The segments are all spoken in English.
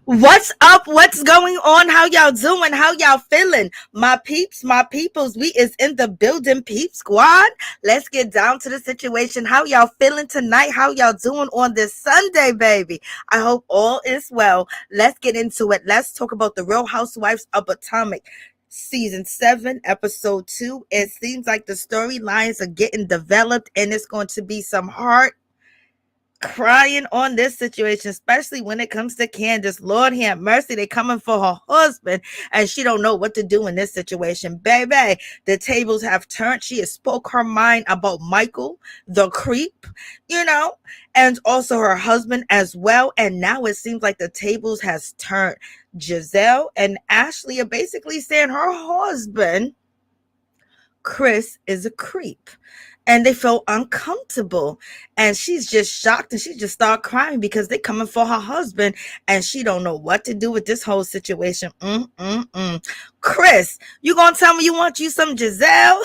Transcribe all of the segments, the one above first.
What's up? What's going on? How y'all doing? How y'all feeling? My peeps, my peoples, we is in the building, peep squad. Let's get down to the situation. How y'all feeling tonight? How y'all doing on this Sunday, baby? I hope all is well. Let's get into it. Let's talk about the Real Housewives of Potomac. Season 7, episode 2. It seems like the storylines are getting developed and it's going to be some heart crying on this situation, especially when it comes to Candace. Lord have mercy, they coming for her husband and she don't know what to do in this situation. Baby, the tables have turned. She has spoke her mind about Michael, the creep, and also her husband as well. And now it seems like the tables has turned. Gizelle and Ashley are basically saying her husband, Chris, is a creep. And they feel uncomfortable. And she's just shocked and she just started crying because they're coming for her husband and she don't know what to do with this whole situation. Chris, you gonna tell me you want you some Gizelle?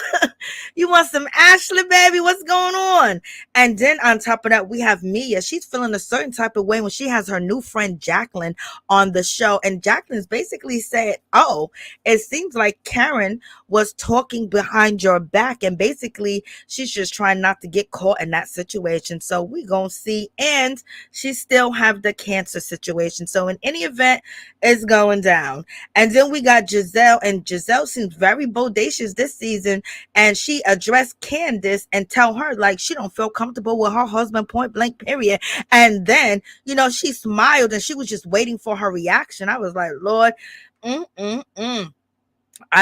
You want some Ashley, baby? What's going on? And then on top of that, we have Mia. She's feeling a certain type of way when she has her new friend Jacqueline on the show. And Jacqueline's basically said, oh, it seems like Karen was talking behind your back. And basically, she's just trying not to get caught in that situation. So we gonna see. And she still have the cancer situation. So in any event, it's going down. And then we got Gizelle. And Gizelle seems very bodacious this season. And she addressed Candice and tell her like she don't feel comfortable with her husband, point blank, period. And then, she smiled and she was just waiting for her reaction. I was like, Lord, I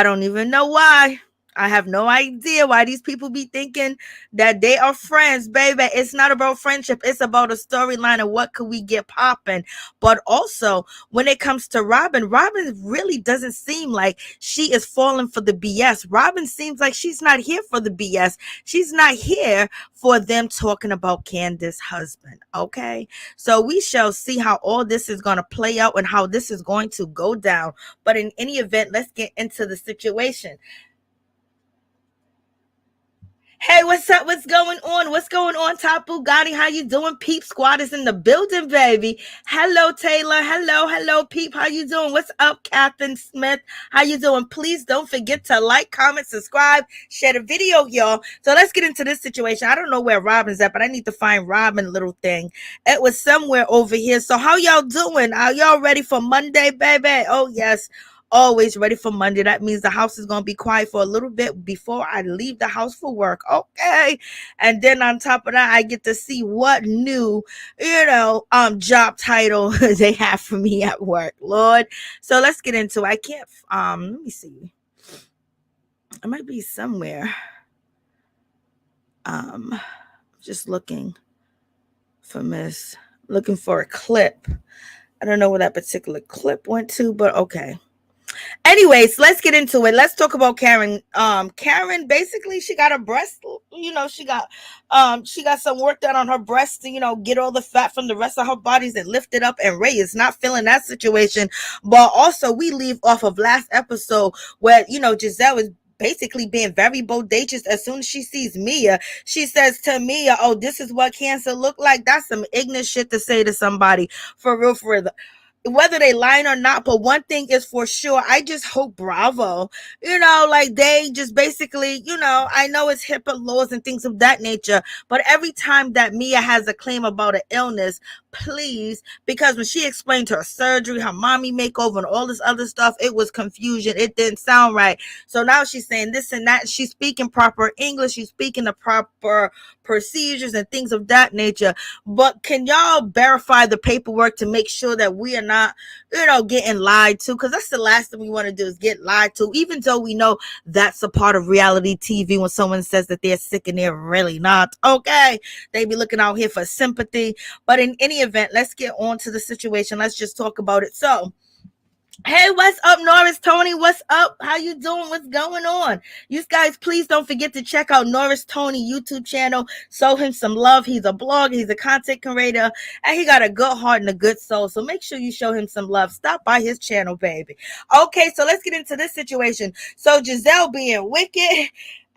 don't even know why. I have no idea why these people be thinking that they are friends, baby. It's not about friendship. It's about a storyline and what could we get popping. But also, when it comes to Robyn really doesn't seem like she is falling for the BS. Robyn seems like she's not here for the BS. She's not here for them talking about Candace's husband, okay? So we shall see how all this is going to play out and how this is going to go down. But in any event, let's get into the situation. Hey, what's up? What's going on? What's going on, Top Bugatti? How you doing? Peep Squad is in the building, baby. Hello, Taylor. Hello, Peep. How you doing? What's up, Captain Smith? How you doing? Please don't forget to like, comment, subscribe, share the video, y'all. So let's get into this situation. I don't know where Robyn's at, but I need to find Robyn little thing. It was somewhere over here. So how y'all doing? Are y'all ready for Monday, baby? Oh, yes. Always ready for Monday. That means the house is going to be quiet for a little bit before I leave the house for work. Okay. And then on top of that, I get to see what new, job title they have for me at work. Lord. So let's get into it. I can't, let me see. I might be somewhere. Just looking for a clip. I don't know where that particular clip went to, but okay. Anyways, let's get into it. Let's talk about Karen. Karen, basically, she got her breast, she got some work done on her breast to, get all the fat from the rest of her bodies and lift it up. And Ray is not feeling that situation. But also, we leave off of last episode where, Gizelle is basically being very bodacious. As soon as she sees Mia, she says to Mia, oh, this is what cancer look like. That's some ignorant shit to say to somebody. For real, for real. whether they lying or not, but one thing is for sure, I just hope Bravo, like they just basically, I know it's HIPAA laws and things of that nature, but every time that Mia has a claim about an illness, please, because when she explained her surgery, her mommy makeover, and all this other stuff, it was confusion. It didn't sound right. So now she's saying this and that. She's speaking proper English. She's speaking the proper procedures and things of that nature. But can y'all verify the paperwork to make sure that we are not, getting lied to? Because that's the last thing we want to do is get lied to, even though we know that's a part of reality TV when someone says that they're sick and they're really not. Okay. They be looking out here for sympathy. But in any event, let's get on to the situation. Let's just talk about it. So, hey, what's up, Norris Tony? What's up? How you doing? What's going on? You guys, please don't forget to check out Norris Tony YouTube channel. Show him some love. He's a blogger. He's a content creator. And he got a good heart and a good soul. So make sure you show him some love. Stop by his channel, baby. Okay, so let's get into this situation. So Gizelle being wicked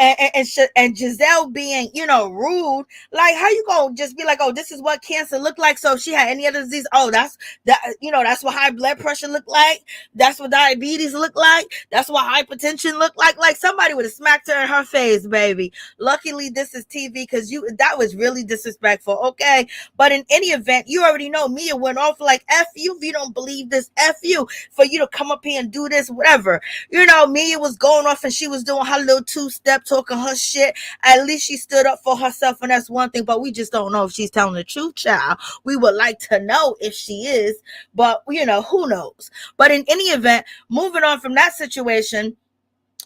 and Gizelle being, rude. Like, how you gonna just be like, oh, this is what cancer look like? So if she had any other disease, oh, that's what high blood pressure look like. That's what diabetes look like. That's what hypertension look like. Like, somebody would have smacked her in her face, baby. Luckily, this is TV, because that was really disrespectful. Okay, but in any event, you already know Mia went off like, F you if you don't believe this, F you for you to come up here and do this, whatever. Mia was going off and she was doing her little two-step, talking her shit. At least she stood up for herself, and that's one thing, but we just don't know if she's telling the truth, child. We would like to know if she is, but who knows. But in any event, moving on from that situation,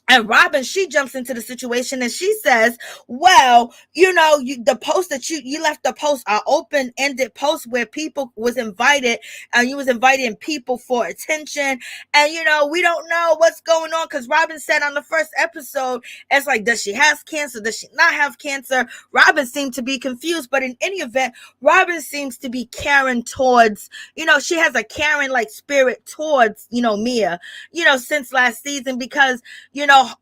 and Robyn, she jumps into the situation and she says, well, the post that you left the post, an open-ended post where people was invited, and you was inviting people for attention. And, we don't know what's going on, because Robyn said on the first episode, it's like, does she have cancer? Does she not have cancer? Robyn seemed to be confused, but in any event, Robyn seems to be caring towards, she has a caring like spirit towards, Mia, since last season, because,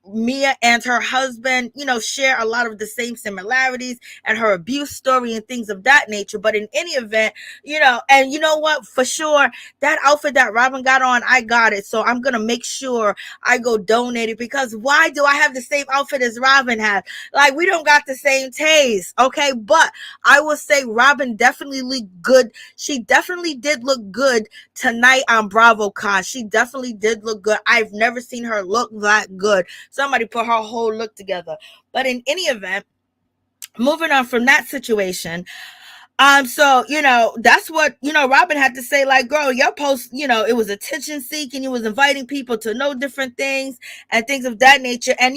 Mia and her husband, share a lot of the same similarities, and her abuse story and things of that nature. But in any event, and you know what, for sure, that outfit that Robyn got on, I got it. So I'm going to make sure I go donate it, because why do I have the same outfit as Robyn had? Like, we don't got the same taste. Okay. But I will say Robyn definitely looked good. She definitely did look good tonight on BravoCon. She definitely did look good. I've never seen her look that good. Somebody put her whole look together. But in any event, moving on from that situation, so, that's what, Robyn had to say, like, girl, your post, it was attention seeking. You was inviting people to know different things and things of that nature. And,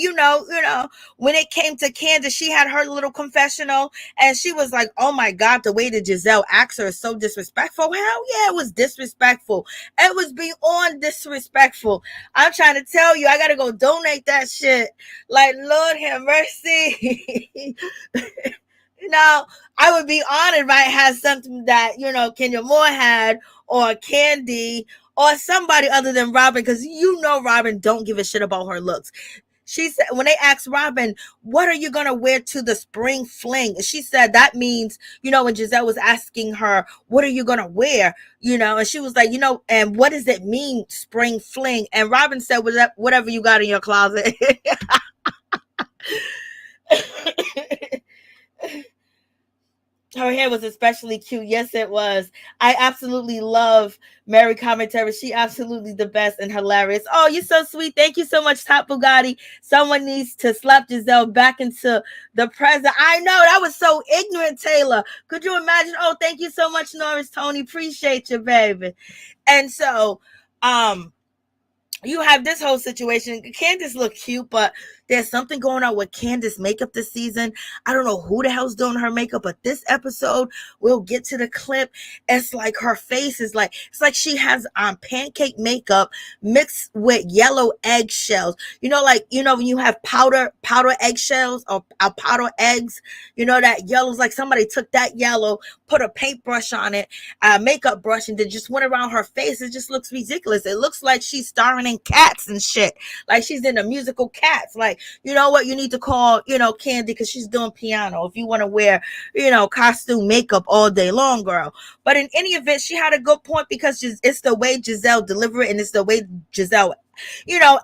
when it came to Candace, she had her little confessional, and she was like, oh my God, the way that Gizelle asked her is so disrespectful. Hell yeah, it was disrespectful. It was beyond disrespectful. I'm trying to tell you, I got to go donate that shit. Like, Lord have mercy. I would be honored if I had something that, Kenya Moore had, or Candy, or somebody other than Robyn, because Robyn don't give a shit about her looks. She said, when they asked Robyn, what are you going to wear to the spring fling? She said that means, when Gizelle was asking her, what are you going to wear? And she was like, and what does it mean, spring fling? And Robyn said, whatever you got in your closet. Her hair was especially cute. Yes, it was. I absolutely love Mary commentary. She absolutely the best and hilarious. Oh, you're so sweet. Thank you so much, Top Bugatti. Someone needs to slap Gizelle back into the present. I know, that was so ignorant, Taylor. Could you imagine? Oh, thank you so much, Norris Tony. Appreciate you, baby. And so, you have this whole situation. Candiace look cute, but there's something going on with Candiace makeup this season. I don't know who the hell's doing her makeup, but this episode, we'll get to the clip. It's like her face is like, it's like she has pancake makeup mixed with yellow eggshells. When you have powder eggshells or powder eggs, that yellow's like somebody took that yellow, put a paintbrush on it, a makeup brush, and then just went around her face. It just looks ridiculous. It looks like she's starring in Cats and shit. Like she's in the musical Cats. Like, like, you know what, you need to call, Candy, because she's doing piano. If you want to wear, costume makeup all day long, girl. But in any event, she had a good point, because it's the way Gizelle delivered it, and it's the way Gizelle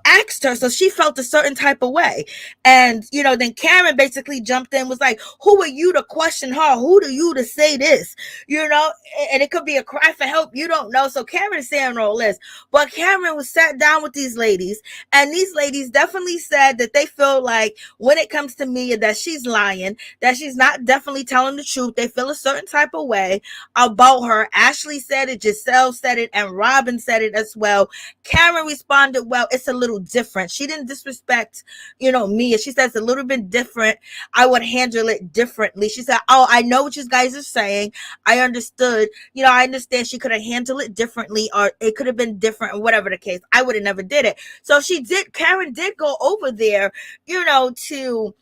asked her. So she felt a certain type of way. And, then Karen basically jumped in, was like, who are you to question her? Who do you to say this? And it could be a cry for help. You don't know. So Karen is saying all this. But Karen was sat down with these ladies, and these ladies definitely said that they feel like when it comes to Mia, that she's lying, that she's not definitely telling the truth. They feel a certain type of way about her. Ashley said it, Gizelle said it, and Robyn said it as well. Karen responded, well, it's a little different. She didn't disrespect, Mia. She says a little bit different. I would handle it differently. She said, oh, I know what you guys are saying. I understood. I understand she could have handled it differently, or it could have been different, or whatever the case. I would have never did it. So Karen did go over there, to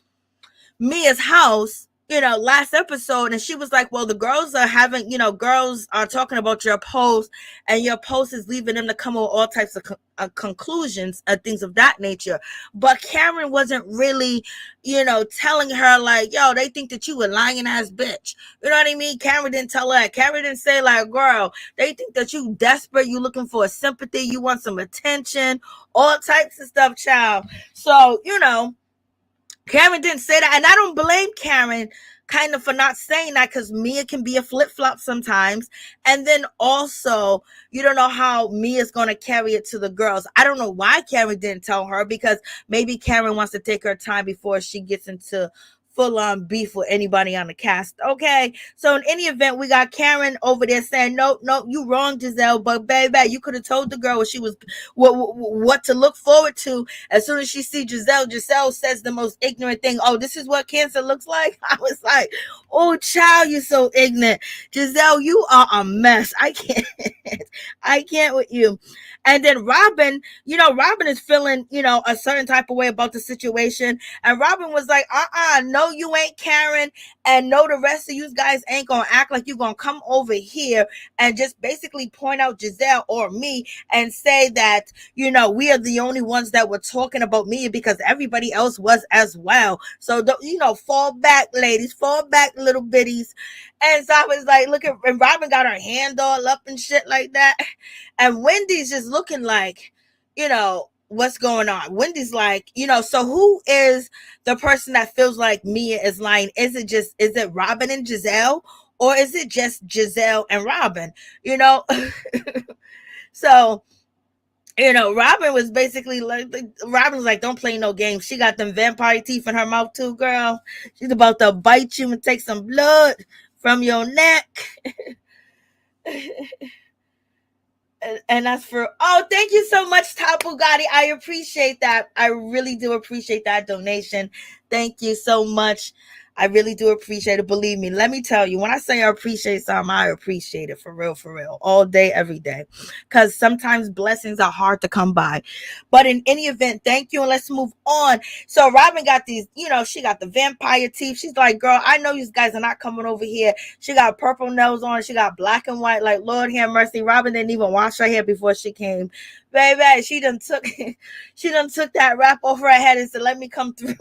Mia's house, last episode, and she was like, well, the girls are having, girls are talking about your post, and your post is leaving them to come with all types of conclusions and things of that nature. But Karen wasn't really, telling her like, yo, they think that you a lying ass bitch. You know what I mean? Karen didn't tell her that. Karen didn't say like, girl, they think that you desperate, you looking for a sympathy, you want some attention, all types of stuff, child. So, Karen didn't say that, and I don't blame Karen kind of for not saying that, because Mia can be a flip-flop sometimes. And then also, you don't know how Mia's going to carry it to the girls. I don't know why Karen didn't tell her, because maybe Karen wants to take her time before she gets into full-on beef with anybody on the cast. Okay, so in any event, we got Karen over there saying, no, you wrong, Gizelle, but baby, you could have told the girl what to look forward to. As soon as she see Gizelle says the most ignorant thing. Oh, this is what cancer looks like. I was like, oh, child, you're so ignorant. Gizelle, you are a mess. I can't with you. And then Robyn, Robyn is feeling, a certain type of way about the situation. And Robyn was like, no, you ain't Karen. And no, the rest of you guys ain't going to act like you're going to come over here and just basically point out Gizelle or me and say that, we are the only ones that were talking about me, because everybody else was as well. So, fall back, ladies, fall back, little bitties. And so I was like, look at, and Robyn got her hand all up and shit like that. And Wendy's just looking like, what's going on? Wendy's like, so who is the person that feels like Mia is lying? Is it Robyn and Gizelle, or is it just Gizelle and Robyn? So, Robyn was basically like, Robyn's like, don't play no games. She got them vampire teeth in her mouth too, girl. She's about to bite you and take some blood from your neck. And that's for, thank you so much, Top Bugatti. I appreciate that. I really do appreciate that donation. Thank you so much. I really do appreciate it. Believe me, let me tell you, when I say I appreciate something, I appreciate it for real, all day, every day. Because sometimes blessings are hard to come by. But in any event, thank you, and let's move on. So Robyn got these, she got the vampire teeth. She's like, girl, I know you guys are not coming over here. She got purple nails on. She got black and white. Like, Lord have mercy. Robyn didn't even wash her hair before she came. Baby, she done took that wrap off her head and said, let me come through.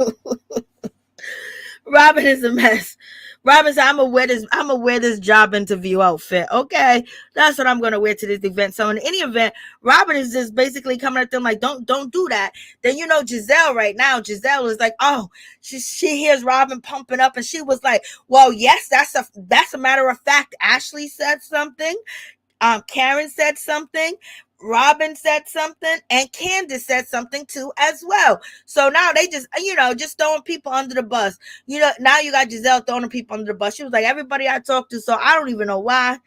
Robyn is a mess. Robyn said, I'm gonna wear this job interview outfit. Okay. That's what I'm gonna wear to this event. So in any event, Robyn is just basically coming at them like, don't do that. Then Gizelle right now. Gizelle is like, oh, she hears Robyn pumping up, and she was like, well, yes, that's a matter of fact. Ashley said something. Karen said something. Robyn said something, and Candace said something too as well. So now they just, just throwing people under the bus. Now you got Gizelle throwing people under the bus. She was like, everybody I talked to, so I don't even know why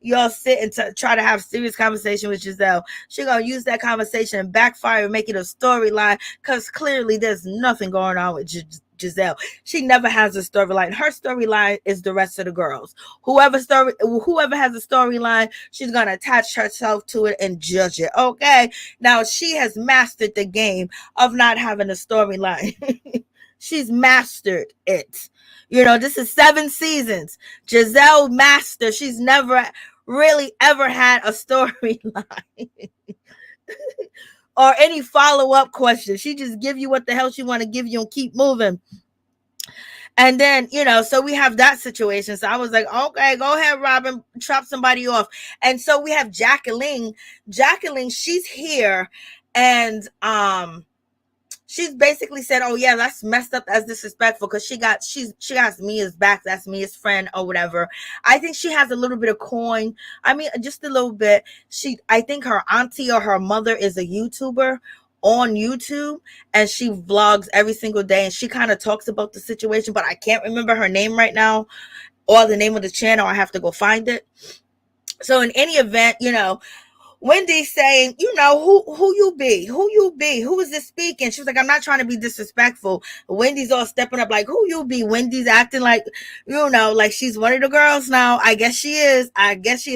y'all sit and try to have serious conversation with Gizelle. She gonna use that conversation and backfire and make it a storyline, because clearly there's nothing going on with Gizelle. She never has a storyline. Her storyline is the rest of the girls. Whoever has a storyline, she's gonna attach herself to it and judge it. Okay. Now she has mastered the game of not having a storyline. She's mastered it. This is 7 seasons. Gizelle mastered. She's never really ever had a storyline. or any follow-up questions. She just give you what the hell she want to give you and keep moving. And then, so we have that situation. So I was like, okay, go ahead, Robyn, chop somebody off. And so we have Jacqueline. Jacqueline, she's here, and she's basically said, oh yeah, that's messed up, that's disrespectful, because she got Mia's back. That's Mia's friend or whatever. I think she has a little bit of coin. I mean, just a little bit. I think her auntie or her mother is a YouTuber on YouTube, and she vlogs every single day, and she kind of talks about the situation, but I can't remember her name right now or the name of the channel. I have to go find it. So in any event, Wendy's saying, who you be? Who is this speaking? She was like, I'm not trying to be disrespectful. Wendy's all stepping up like, who you be? Wendy's acting like, like she's one of the girls now. I guess she is.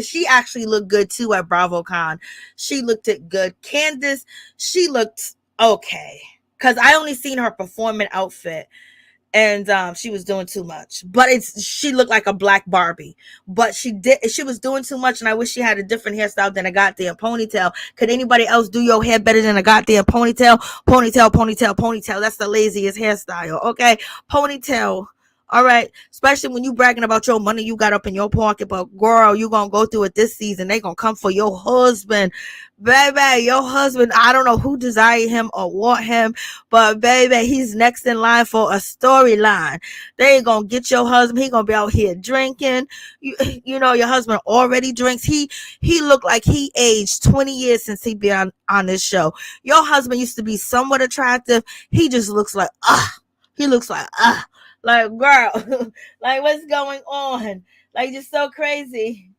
She actually looked good too at BravoCon. She looked it good. Candace, she looked okay. Because I only seen her performing outfit. And she was doing too much, but she looked like a black Barbie, but she was doing too much. And I wish she had a different hairstyle than a goddamn ponytail. Could anybody else do your hair better than a goddamn ponytail? Ponytail. That's the laziest hairstyle. Okay. Ponytail. All right. Especially when you bragging about your money you got up in your pocket, but girl, you going to go through it this season. They going to come for your husband. Baby, your husband, I don't know who desired him or want him, but baby, he's next in line for a storyline. They ain't going to get your husband. He going to be out here drinking. Your husband already drinks. He looked like he aged 20 years since he been on this show. Your husband used to be somewhat attractive. He just looks like, he looks like, like, girl, like, what's going on? Like, just so crazy.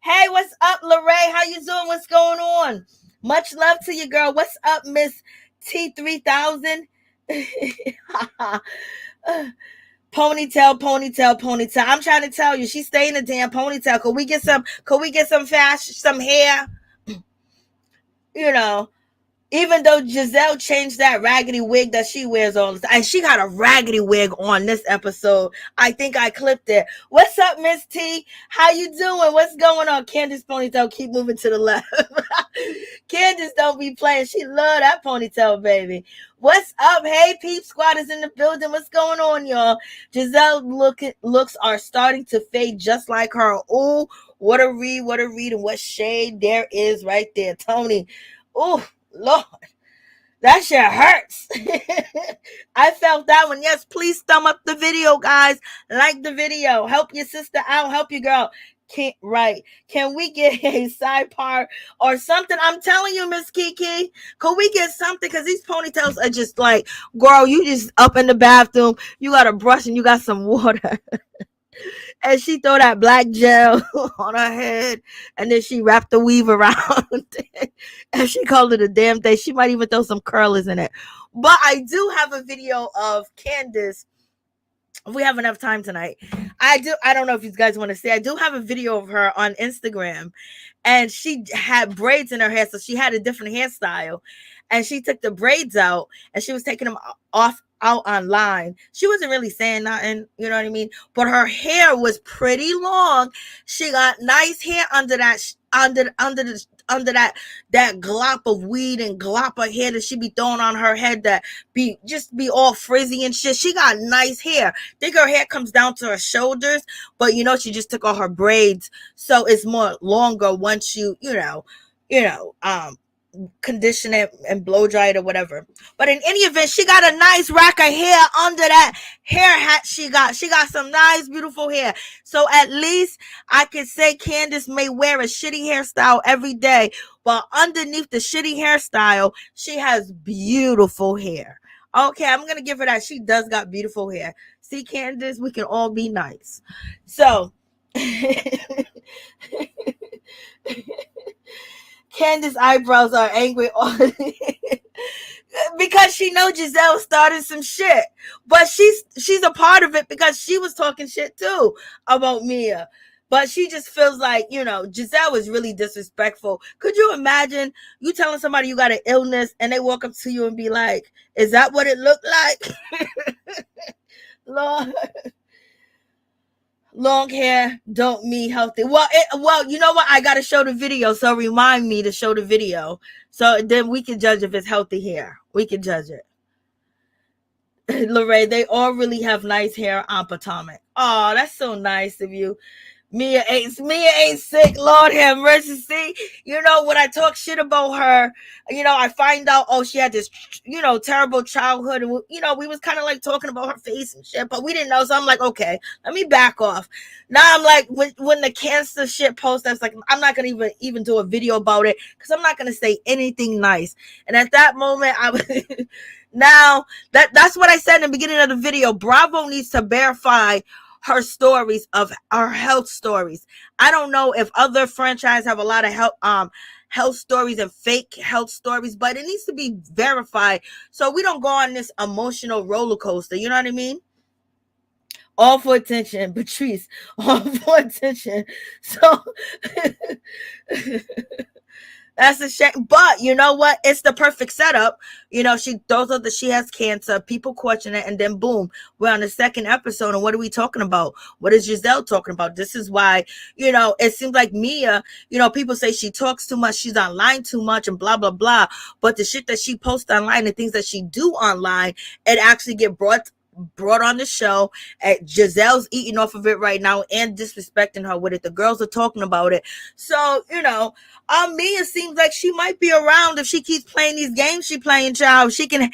Hey, what's up, Lorraine? How you doing? What's going on? Much love to you, girl. What's up, Miss T3000? Ponytail. I'm trying to tell you, she's staying in a damn ponytail. Could we get some fashion, some hair? Even though Gizelle changed that raggedy wig that she wears all the time, and she got a raggedy wig on this episode. I think I clipped it. What's up, Miss T? How you doing? What's going on? Candace ponytail, keep moving to the left. Candace don't be playing. She love that ponytail, baby. What's up? Hey, Peep Squad is in the building. What's going on, y'all? Giselle looks are starting to fade just like her. Oh, what a read, and what shade there is right there, Tony. Oh, Lord, that shit hurts. I felt that one. Yes, please thumb up the video, guys. Like the video. Help your sister out. Help your girl. Can we get a sidebar or something? I'm telling you, Miss Kiki, could we get something? Because these ponytails are just like, girl, you just up in the bathroom. You got a brush and you got some water. And she throw that black gel on her head, and then she wrapped the weave around it, and she called it a damn thing. She might even throw some curlers in it. But I do have a video of Candace. If we have enough time tonight, I don't know if you guys want to see. I do have a video of her on Instagram, and she had braids in her hair, so she had a different hairstyle, and she took the braids out, and she was taking them off out online. She wasn't really saying nothing, you know what I mean? But her hair was pretty long. She got nice hair under that glop of weed and glop of hair that she be throwing on her head that be all frizzy and shit. She got nice hair. I think her hair comes down to her shoulders, but she just took all her braids, so it's more longer once you condition it and blow dry it or whatever. But in any event, she got a nice rack of hair under that hair hat she got some nice beautiful hair. So at least I could say Candace may wear a shitty hairstyle every day, but underneath the shitty hairstyle she has beautiful hair. Okay, I'm gonna give her that. She does got beautiful hair. See, Candace, we can all be nice. So Candace's eyebrows are angry because she knows Gizelle started some shit, but she's a part of it because she was talking shit too about Mia. But she just feels like, Gizelle was really disrespectful. Could you imagine you telling somebody you got an illness and they walk up to you and be like, is that what it looked like? Long hair don't mean healthy. Well, you know what? I gotta show the video, so remind me to show the video, so then we can judge if it's healthy hair. We can judge it. Lorraine, they all really have nice hair on Potomac. Oh, that's so nice of you. Mia ain't sick. Lord have mercy. See, when I talk shit about her, I find out, oh, she had this, terrible childhood, and we was kind of like talking about her face and shit, but we didn't know. So I'm like, okay, let me back off. Now I'm like, when the cancer shit post, I was like, I'm not gonna even do a video about it because I'm not gonna say anything nice. And at that moment, I was. Now that's what I said in the beginning of the video. Bravo needs to verify her stories of her health stories. I don't know if other franchises have a lot of health stories and fake health stories, but it needs to be verified so we don't go on this emotional roller coaster. You know what I mean? All for attention, Patrice. All for attention. So that's a shame. But you know what? It's the perfect setup. She throws out that she has cancer. People question it. And then boom, we're on the second episode. And what are we talking about? What is Gizelle talking about? This is why, it seems like Mia, people say she talks too much. She's online too much and blah, blah, blah. But the shit that she posts online, the things that she do online, it actually get brought on the show. Gizelle's eating off of it right now and disrespecting her with it. The girls are talking about it. So, Mia seems like she might be around if she keeps playing these games she playing, child. She can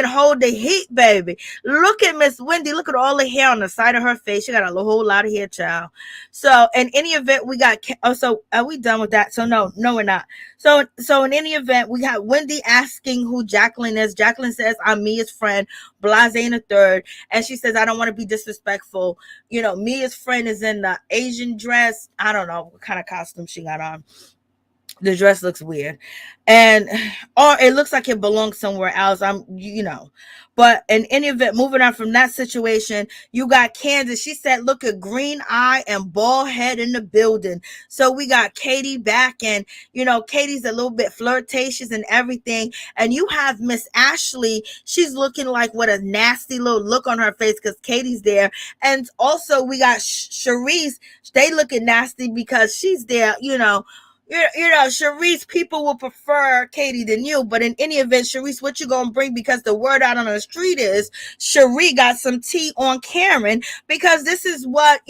hold the heat, baby. Look at Miss Wendy. Look at all the hair on the side of her face. She got a whole lot of hair, child. So in any event, we got. Oh, so are we done with that? So no, we're not. So in any event, we got Wendy asking who Jacqueline is. Jacqueline says, I'm Mia's friend, Blase in the third. And she says, I don't want to be disrespectful. Mia's friend is in the Asian dress. I don't know what kind of costume she got on. The dress looks weird, and or it looks like it belongs somewhere else. But in any event, moving on from that situation, you got Candace. She said, look at green eye and bald head in the building. So we got Katie back, and Katie's a little bit flirtatious and everything. And you have Miss Ashley. She's looking like with a nasty little look on her face because Katie's there. And also we got Charrisse. They looking nasty because she's there. Charrisse, people will prefer Katie than you, but in any event, Charrisse, what you gonna bring? Because the word out on the street is Charrisse got some tea on Karen, because this is what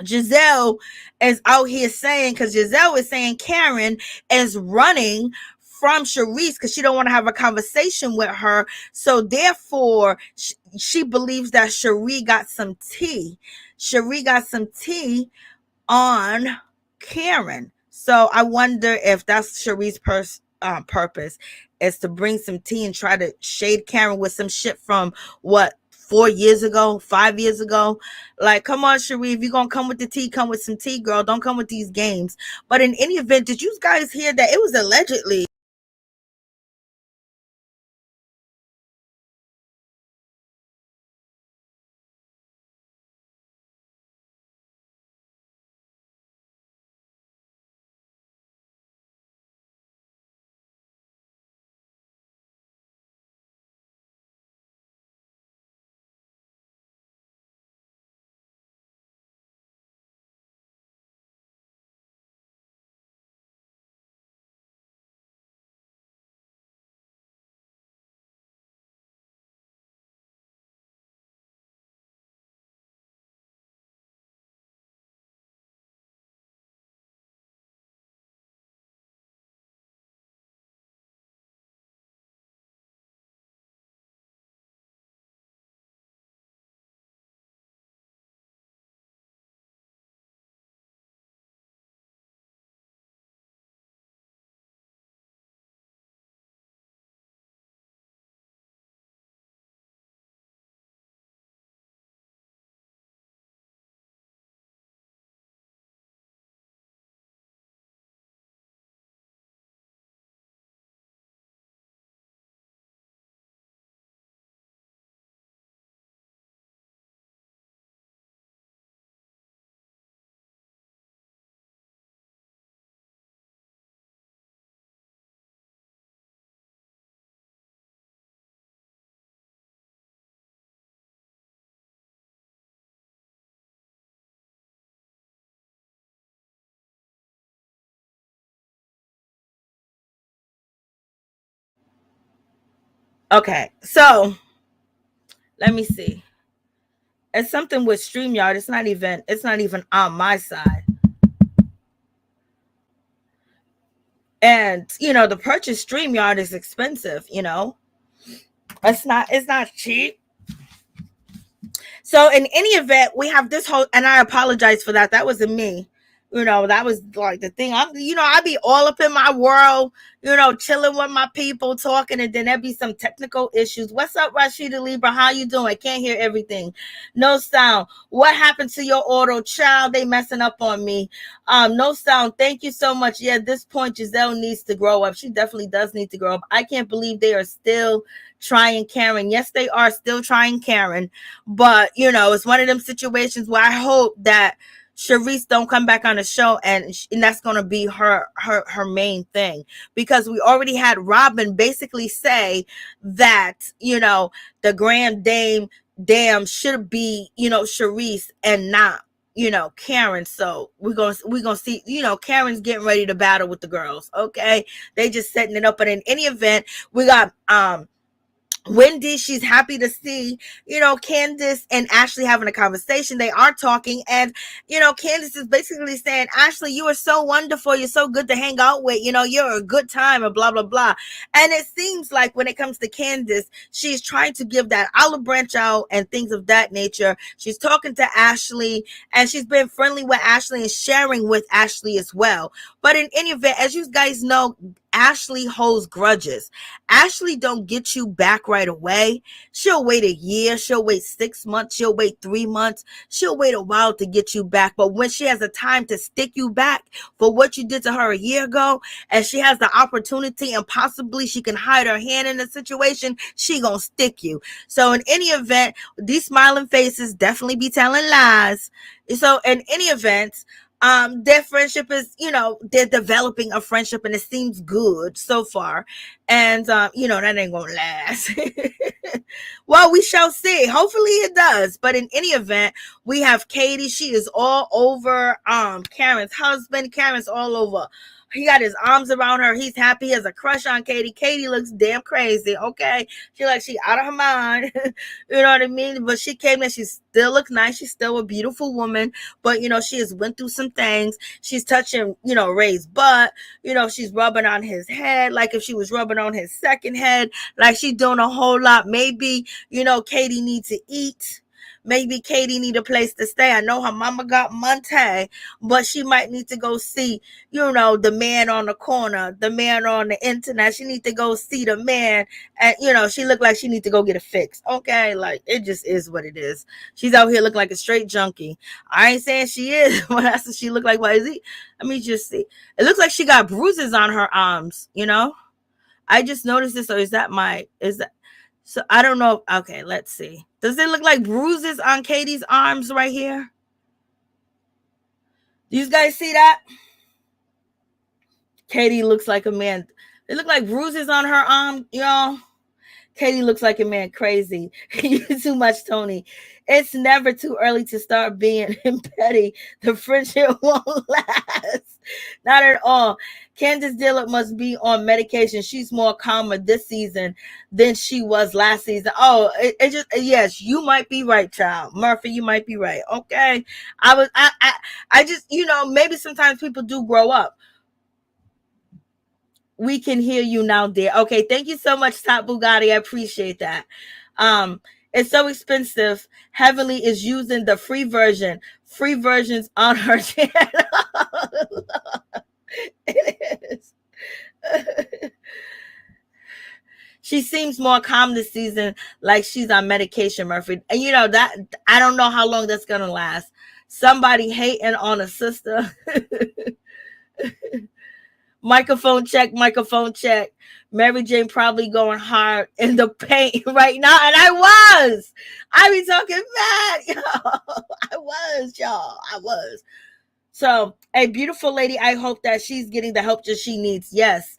Gizelle is out here saying, because Gizelle is saying Karen is running from Charrisse because she don't want to have a conversation with her. So therefore, she believes that Charrisse got some tea. Charrisse got some tea on Karen. So I wonder if that's Charrisse's purpose, is to bring some tea and try to shade Karen with some shit from what, 4 years ago, 5 years ago. Like, come on, Charrisse, if you're gonna come with the tea, come with some tea, girl. Don't come with these games. But in any event, did you guys hear that it was allegedly Okay, so let me see. It's something with StreamYard. It's not even on my side. And the purchase StreamYard is expensive, it's not cheap. So in any event, we have this whole, and I apologize for that. That wasn't me. That was like the thing. I be all up in my world, chilling with my people, talking, and then there be some technical issues. What's up, Rashida Libra? How you doing? Can't hear everything. No sound. What happened to your auto? Child, they messing up on me. No sound. Thank you so much. Yeah, at this point, Gizelle needs to grow up. She definitely does need to grow up. I can't believe they are still trying Karen. Yes, they are still trying Karen. But, it's one of them situations where I hope that Charrisse don't come back on the show and that's going to be her main thing, because we already had Robyn basically say that, the grand dam should be, Charrisse and not, Karen. So we're gonna see, Karen's getting ready to battle with the girls. Okay, they just setting it up. But in any event, we got Wendy, she's happy to see, Candace and Ashley having a conversation. They are talking, and, Candace is basically saying, Ashley, you are so wonderful. You're so good to hang out with. You're a good time, and blah, blah, blah. And it seems like when it comes to Candace, she's trying to give that olive branch out and things of that nature. She's talking to Ashley, and she's been friendly with Ashley and sharing with Ashley as well. But in any event, as you guys know, Ashley holds grudges. Ashley don't get you back right away. She'll wait a year. She'll wait 6 months. She'll wait 3 months. She'll wait a while to get you back. But when she has the time to stick you back for what you did to her a year ago, and she has the opportunity and possibly she can hide her hand in the situation, she gonna stick you. So in any event, these smiling faces definitely be telling lies. So in any event, their friendship is, they're developing a friendship and it seems good so far. And, that ain't gonna last. Well, we shall see. Hopefully it does. But in any event, we have Katie. She is all over, Karen's husband. Karen's all over. He got his arms around her. He's happy. He has a crush on Katie. Katie looks damn crazy. Okay. She out of her mind. You know what I mean? But she came in. She still looks nice. She's still a beautiful woman. But, she has went through some things. She's touching, Ray's butt. She's rubbing on his head. Like if she was rubbing on his second head. Like she's doing a whole lot. Maybe, Katie needs to eat. Maybe Katie need a place to stay. I know her mama got Monte, but she might need to go see, the man on the corner, the man on the internet. She need to go see the man, and she look like she need to go get a fix. Okay, like it just is what it is. She's out here looking like a straight junkie. I ain't saying she is, but that's what she look like. Why is he? Let me just see. It looks like she got bruises on her arms. I just noticed this. Or is that? So I don't know. Okay, let's see. Does it look like bruises on Katie's arms right here? Do you guys see that? Katie looks like a man. It look like bruises on her arm, y'all. Katie looks like a man crazy. You too much, Tony. It's never too early to start being petty. The friendship won't last. Not at all. Candace Dillard must be on medication. She's more calmer this season than she was last season. Oh, it just, yes, you might be right, child. Murphy, you might be right. Okay. I just, maybe sometimes people do grow up. We can hear you now, dear. Okay, thank you so much, Top Bugatti. I appreciate that. It's so expensive. Heavenly is using the free versions on her channel. It is. She seems more calm this season, like she's on medication, Murphy. And that I don't know how long that's gonna last. Somebody hating on a sister. Microphone check. Mary Jane probably going hard in the paint right now. And I be talking bad, y'all. I was. So, a beautiful lady. I hope that she's getting the help that she needs. Yes,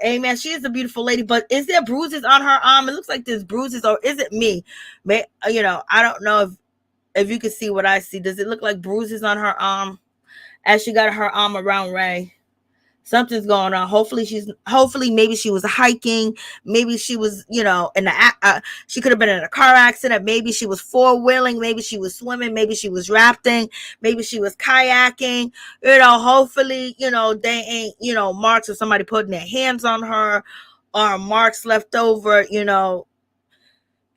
amen. She is a beautiful lady, but is there bruises on her arm? It looks like there's bruises, or is it me? I don't know if you can see what I see. Does it look like bruises on her arm as she got her arm around Ray? Something's going on. Hopefully maybe she was hiking, maybe she was, in she could have been in a car accident, maybe she was four-wheeling, maybe she was swimming, maybe she was rafting, maybe she was kayaking. Hopefully, they ain't, marks of somebody putting their hands on her, or marks left over.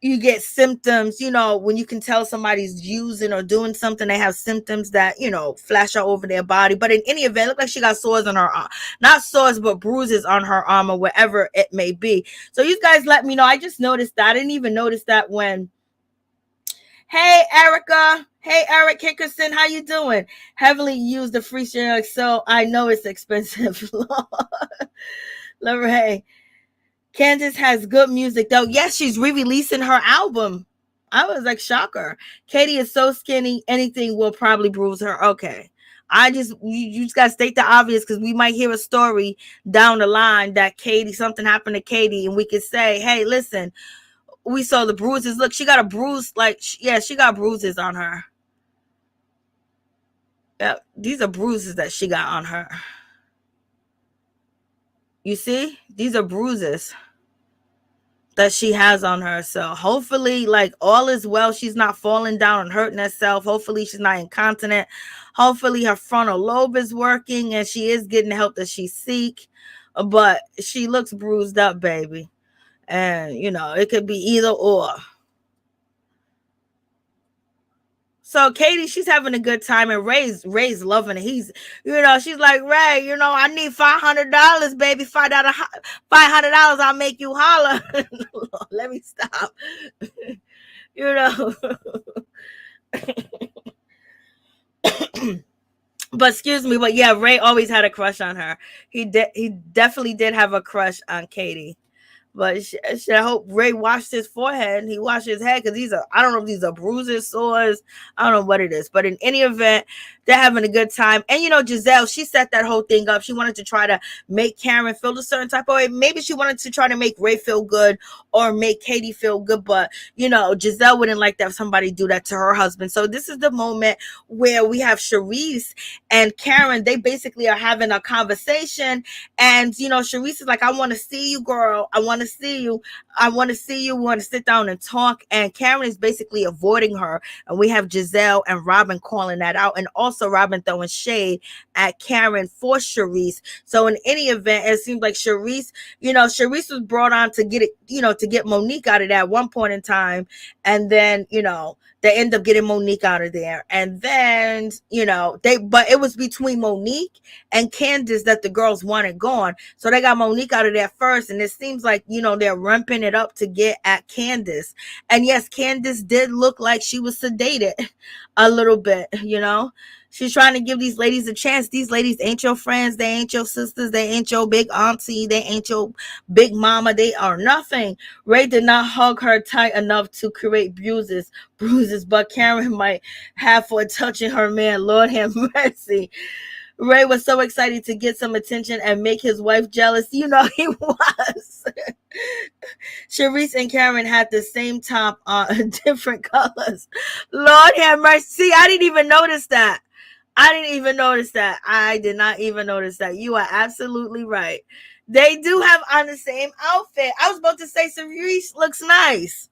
You get symptoms, when you can tell somebody's using or doing something, they have symptoms that, flash out over their body. But in any event, it looked like she got sores on her arm. Not sores, but bruises on her arm or wherever it may be. So you guys let me know. I just noticed that. I didn't even notice that when... Hey, Erica. Hey, Eric Hickerson. How you doing? Heavily used the free share, so I know it's expensive. Love her. Hey. Candace has good music, though. Yes, she's re-releasing her album. I was like, shocker. Katie is so skinny, anything will probably bruise her. Okay. You just got to state the obvious, because we might hear a story down the line that something happened to Katie, and we could say, hey, listen, we saw the bruises. Look, she got a bruise, she got bruises on her. Yeah, these are bruises that she got on her. You see? These are bruises that she has on her. So hopefully, all is well. She's not falling down and hurting herself. Hopefully she's not incontinent. Hopefully her frontal lobe is working and she is getting the help that she seek. But she looks bruised up, baby. And, it could be either or. So Katie, she's having a good time, and Ray's loving it. He's, she's like, Ray, I need $500, baby. $500, I'll make you holler. Let me stop. But excuse me, but yeah, Ray always had a crush on her. He definitely did have a crush on Katie. But I hope Ray washed his forehead and he washed his head, because I don't know if these are bruises, sores. I don't know what it is. But in any event, they're having a good time. And, Gizelle, she set that whole thing up. She wanted to try to make Karen feel a certain type of way. Maybe she wanted to try to make Ray feel good or make Katie feel good. But, Gizelle wouldn't like that if somebody do that to her husband. So this is the moment where we have Charrisse and Karen. They basically are having a conversation. And, Charrisse is like, I want to see you, girl. I want to see you. We want to sit down and talk. And Karen is basically avoiding her. And we have Gizelle and Robyn calling that out. And also Robyn throwing shade at Karen for Charrisse. So in any event, it seems like Charrisse was brought on to get it, to get Monique out of that at one point in time. And then, they end up getting Monique out of there. And then, but it was between Monique and Candace that the girls wanted gone. So they got Monique out of there first. And it seems like, they're ramping it up to get at Candace. And yes, Candace did look like she was sedated a little bit, She's trying to give these ladies a chance. These ladies ain't your friends. They ain't your sisters. They ain't your big auntie. They ain't your big mama. They are nothing. Ray did not hug her tight enough to create bruises, but Karen might have for touching her man. Lord have mercy. Ray was so excited to get some attention and make his wife jealous. He was. Charrisse and Karen had the same top on different colors. Lord have mercy. I didn't even notice that. I did not even notice that. You are absolutely right. They do have on the same outfit. I was about to say Charrisse looks nice.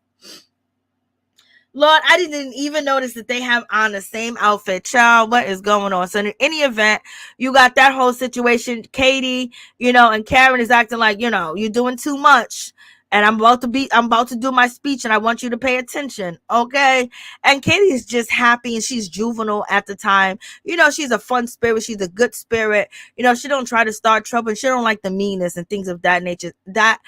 Lord, I didn't even notice that they have on the same outfit. Child, what is going on? So in any event, you got that whole situation. Katie, and Karen is acting like, you're doing too much. And I'm about to do my speech and I want you to pay attention. Okay. And Katie is just happy and she's juvenile at the time. She's a fun spirit. She's a good spirit. She don't try to start trouble and she don't like the meanness and things of that nature. That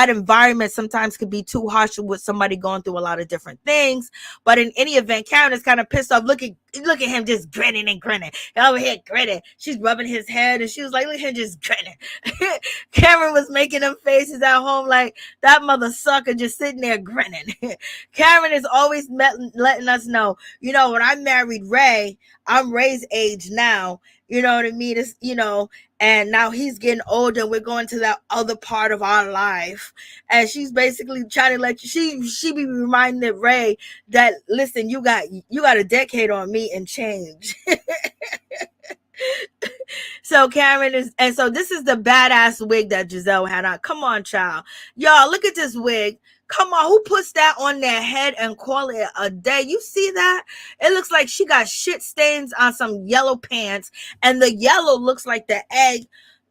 environment sometimes could be too harsh with somebody going through a lot of different things. But in any event, Karen is kind of pissed off. Look at him just grinning and grinning. Over here grinning. She's rubbing his head and she was like, look at him just grinning. Karen was making them faces at home like that mother sucker just sitting there grinning. Karen is always letting us know, when I married Ray, I'm Ray's age now. You know what I mean? It's, and now he's getting older. We're going to that other part of our life. And she's basically trying to let you, she be reminding Ray that, listen, you got a decade on me and change. So Karen is, and so this is the badass wig that Gizelle had on. Come on, child. Y'all, look at this wig. Come on, who puts that on their head and call it a day? You see that? It looks like she got shit stains on some yellow pants, and the yellow looks like the egg.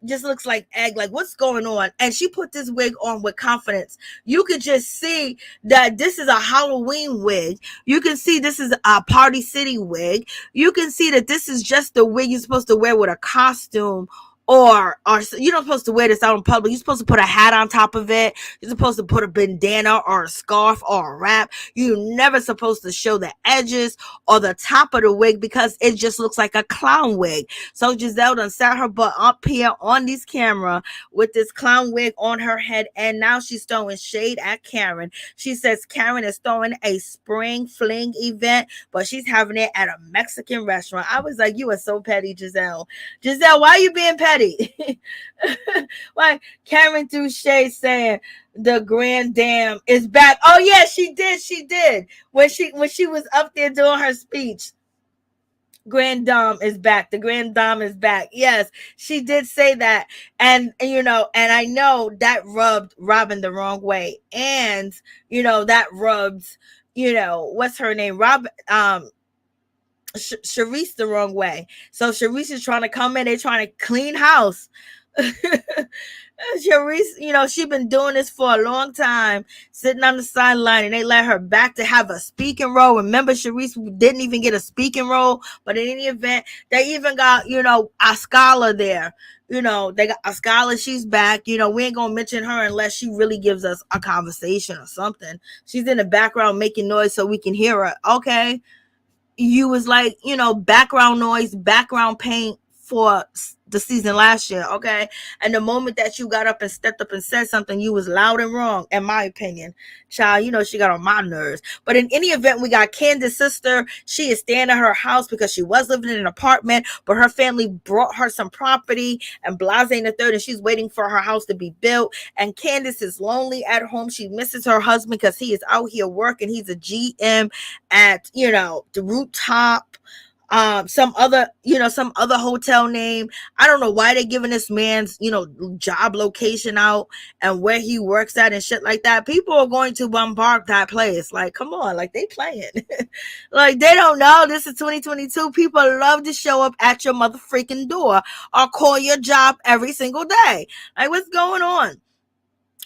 Just looks like egg. Like, what's going on? And she put this wig on with confidence. You could just see that this is a Halloween wig. You can see this is a Party City wig. You can see that this is just the wig you're supposed to wear with a costume, or you're not supposed to wear this out in public. You're supposed to put a hat on top of it. You're supposed to put a bandana or a scarf or a wrap. You're never supposed to show the edges or the top of the wig because it just looks like a clown wig. So Gizelle done sat her butt up here on this camera with this clown wig on her head, and now she's throwing shade at Karen. She says Karen is throwing a spring fling event, but she's having it at a Mexican restaurant. I was like, you are so petty, Gizelle. Gizelle, why are you being petty? Why? Karen threw shade saying the Grand Dame is back. Oh yeah, she did when she was up there doing her speech. Grand Dame is back. The Grand Dame is back. Yes, she did say that. And and I know that rubbed Robyn the wrong way. And that rubbed, what's her name? Charrisse the wrong way. So Charrisse is trying to come in. They're trying to clean house. Charrisse, she been doing this for a long time, sitting on the sideline, and they let her back to have a speaking role. Remember, Charrisse didn't even get a speaking role, but in any event, they even got, a scholar there. They got a scholar. She's back. We ain't gonna mention her unless she really gives us a conversation or something. She's in the background making noise so we can hear her. Okay. You was like, background noise, background paint for the season last year, okay? And the moment that you got up and stepped up and said something, you was loud and wrong, in my opinion. Child, she got on my nerves. But in any event, we got Candace's sister. She is staying at her house because she was living in an apartment, but her family brought her some property and blase in the third, and she's waiting for her house to be built. And Candace is lonely at home. She misses her husband because he is out here working. He's a GM at, the rooftop. Some other hotel name. I don't know why they're giving this man's, job location out and where he works at and shit like that. People are going to bombard that place. Like, come on, like they playing. Like they don't know. This is 2022. People love to show up at your mother freaking door or call your job every single day. Like, what's going on?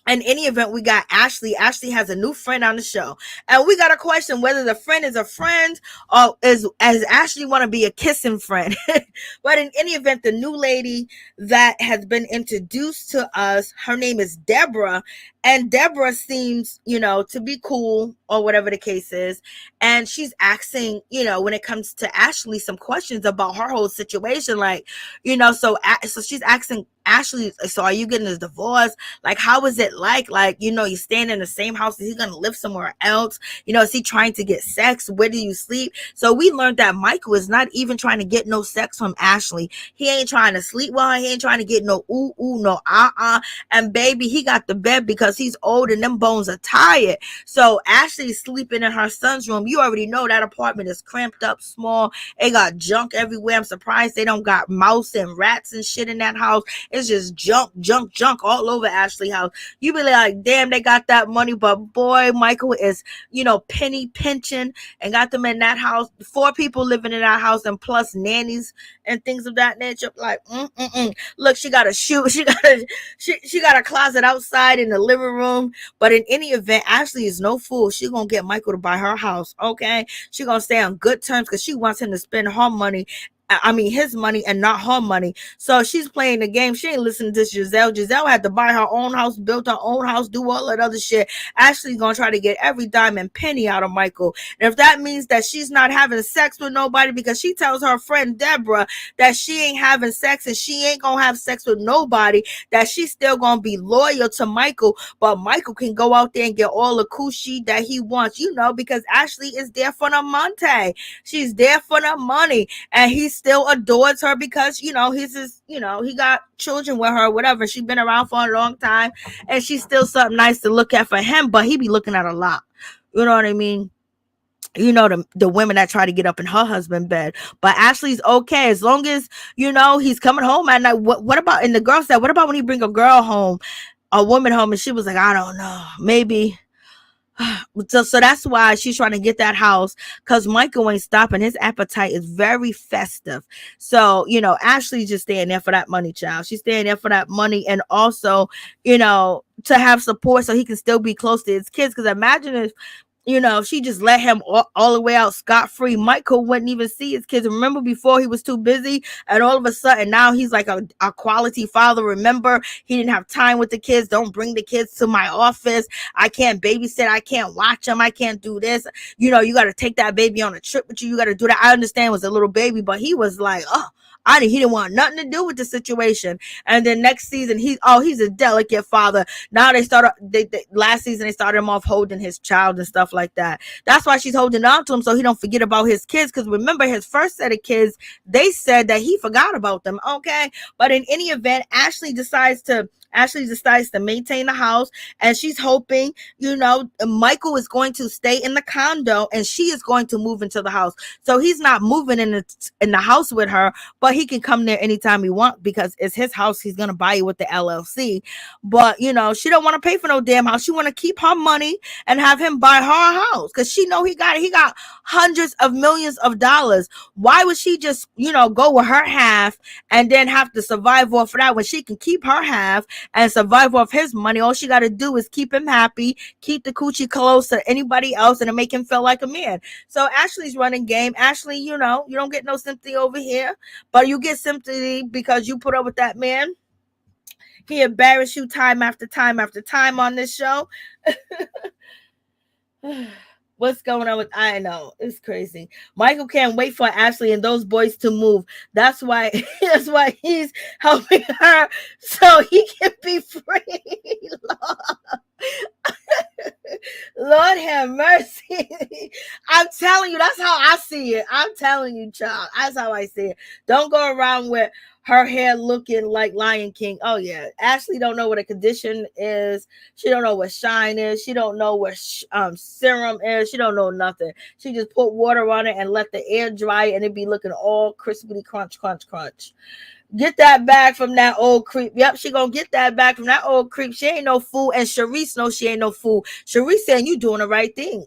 In any event, we got Ashley. Ashley has a new friend on the show. And we got a question whether the friend is a friend or as Ashley want to be a kissing friend. But in any event, the new lady that has been introduced to us, her name is Deborah. And Deborah seems, to be cool or whatever the case is. And she's asking, when it comes to Ashley, some questions about her whole situation. Like, so she's asking Ashley, so are you getting a divorce? Like, how is it like, you're staying in the same house? Is he going to live somewhere else? Is he trying to get sex? Where do you sleep? So we learned that Michael is not even trying to get no sex from Ashley. He ain't trying to sleep with her. He ain't trying to get no no And baby, he got the bed because he's old and them bones are tired. So Ashley's sleeping in her son's room. You already know that apartment is cramped up, small. It got junk everywhere. I'm surprised they don't got mouse and rats and shit in that house. It's just junk all over Ashley's house. You be like, damn, they got that money, but boy, Michael is, penny pinching and got them in that house. 4 people living in that house and plus nannies and things of that nature. Like, Look, she got a shoe. She got a closet outside in the living room. But in any event, Ashley is no fool. She gonna get Michael to buy her house. Okay, she gonna stay on good terms because she wants him to spend her money. His money and not her money. So she's playing the game. She ain't listening to Gizelle. Gizelle had to buy her own house, built her own house, do all that other shit. Ashley's gonna try to get every dime and penny out of Michael. And if that means that she's not having sex with nobody because she tells her friend Deborah that she ain't having sex and she ain't gonna have sex with nobody, that she's still gonna be loyal to Michael, but Michael can go out there and get all the coochie that he wants, because Ashley is there for the money. She's there for the money. And he still adores her because, he's his, he got children with her, whatever. She's been around for a long time and she's still something nice to look at for him, but he be looking at a lot. You know what I mean? the women that try to get up in her husband's bed. But Ashley's okay as long as, he's coming home at night. What about, and the girl said, what about when he bring a girl home, a woman home? And she was like, I don't know, maybe. So that's why she's trying to get that house, because Michael ain't stopping. His appetite is very festive. So, Ashley's just staying there for that money, child. She's staying there for that money, and also, to have support so he can still be close to his kids. Because imagine if she just let him all the way out scot-free, Michael wouldn't even see his kids. Remember, before he was too busy, and all of a sudden now he's like a quality father. Remember, he didn't have time with the kids. Don't bring the kids to my office. I can't babysit. I can't watch them. I can't do this. You got to take that baby on a trip with you. You got to do that. I understand it was a little baby, but he was like, he didn't want nothing to do with the situation. And then next season, he's a delicate father. Now last season they started him off holding his child and stuff like that. That's why she's holding on to him, so he don't forget about his kids. Because remember, his first set of kids, they said that he forgot about them. Okay, but in any event, Ashley decides to maintain the house, and she's hoping, Michael is going to stay in the condo and she is going to move into the house. So he's not moving in the house with her, but he can come there anytime he wants, because it's his house. He's going to buy it with the LLC. But, she don't want to pay for no damn house. She want to keep her money and have him buy her house, because she know he got hundreds of millions of dollars. Why would she just, go with her half and then have to survive off of that when she can keep her half and survive off his money? All she got to do is keep him happy, keep the coochie close to anybody else, and make him feel like a man. So Ashley's running game. Ashley, you don't get no sympathy over here, but you get sympathy because you put up with that man. He embarrassed you time after time after time on this show. What's going on with, I know, it's crazy. Michael can't wait for Ashley and those boys to move. That's why he's helping her so he can be free. Lord have mercy. I'm telling you, that's how I see it. I'm telling you, child, that's how I see it. Don't go around with her hair looking like Lion King. Oh yeah, Ashley don't know what a condition is. She don't know what shine is. She don't know what serum is. She don't know nothing. She just put water on it and let the air dry, and it be looking all crispy, crunch. Get that back from that old creep. Yep, she gonna get that back from that old creep. She ain't no fool, and Charrisse knows she ain't no fool. Charrisse saying you doing the right thing.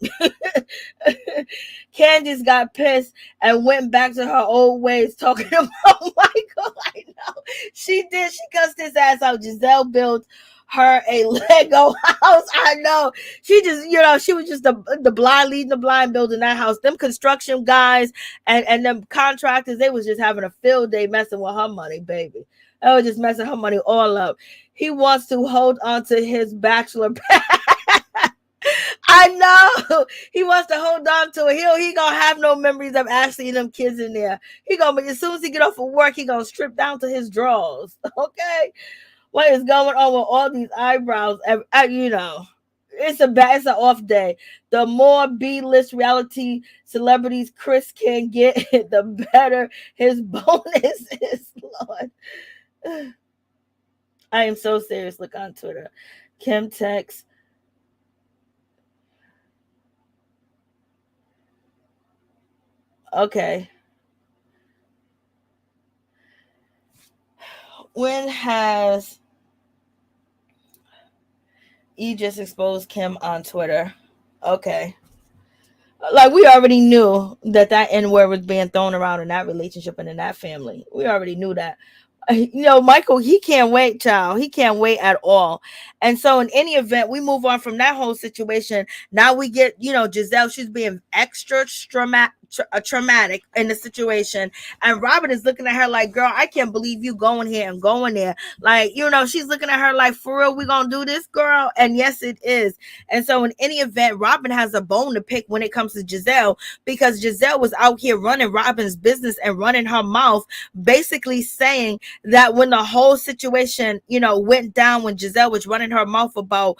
Candiace got pissed and went back to her old ways, talking about Michael. I know she did. She cussed his ass out. Gizelle built her a Lego house. I know. She just, she was just the blind leading the blind building that house. Them construction guys and them contractors, they was just having a field day messing with her money, baby. They was just messing her money all up. He wants to hold on to his bachelor pad. I know. He wants to hold on to it. He gonna have no memories of Ashley and them kids in there. As soon as he get off of work, he gonna strip down to his drawers. Okay. What is going on with all these eyebrows? It's an off day. The more B-list reality celebrities Chris can get, the better his bonus is, Lord. I am so serious. Look on Twitter. Kim text. Okay. When has just exposed Kim on Twitter? Okay. Like, we already knew that N-word was being thrown around in that relationship and in that family. We already knew that. Michael, he can't wait, child. He can't wait at all. And so in any event, we move on from that whole situation. Now we get, Gizelle, she's being extra traumatic in the situation. And Robyn is looking at her like, girl, I can't believe you going here and going there. Like, she's looking at her like, for real, we gonna do this, girl? And yes, it is. And so in any event, Robyn has a bone to pick when it comes to Gizelle, because Gizelle was out here running Robyn's business and running her mouth, basically saying that when the whole situation, went down, when Gizelle was running her mouth about,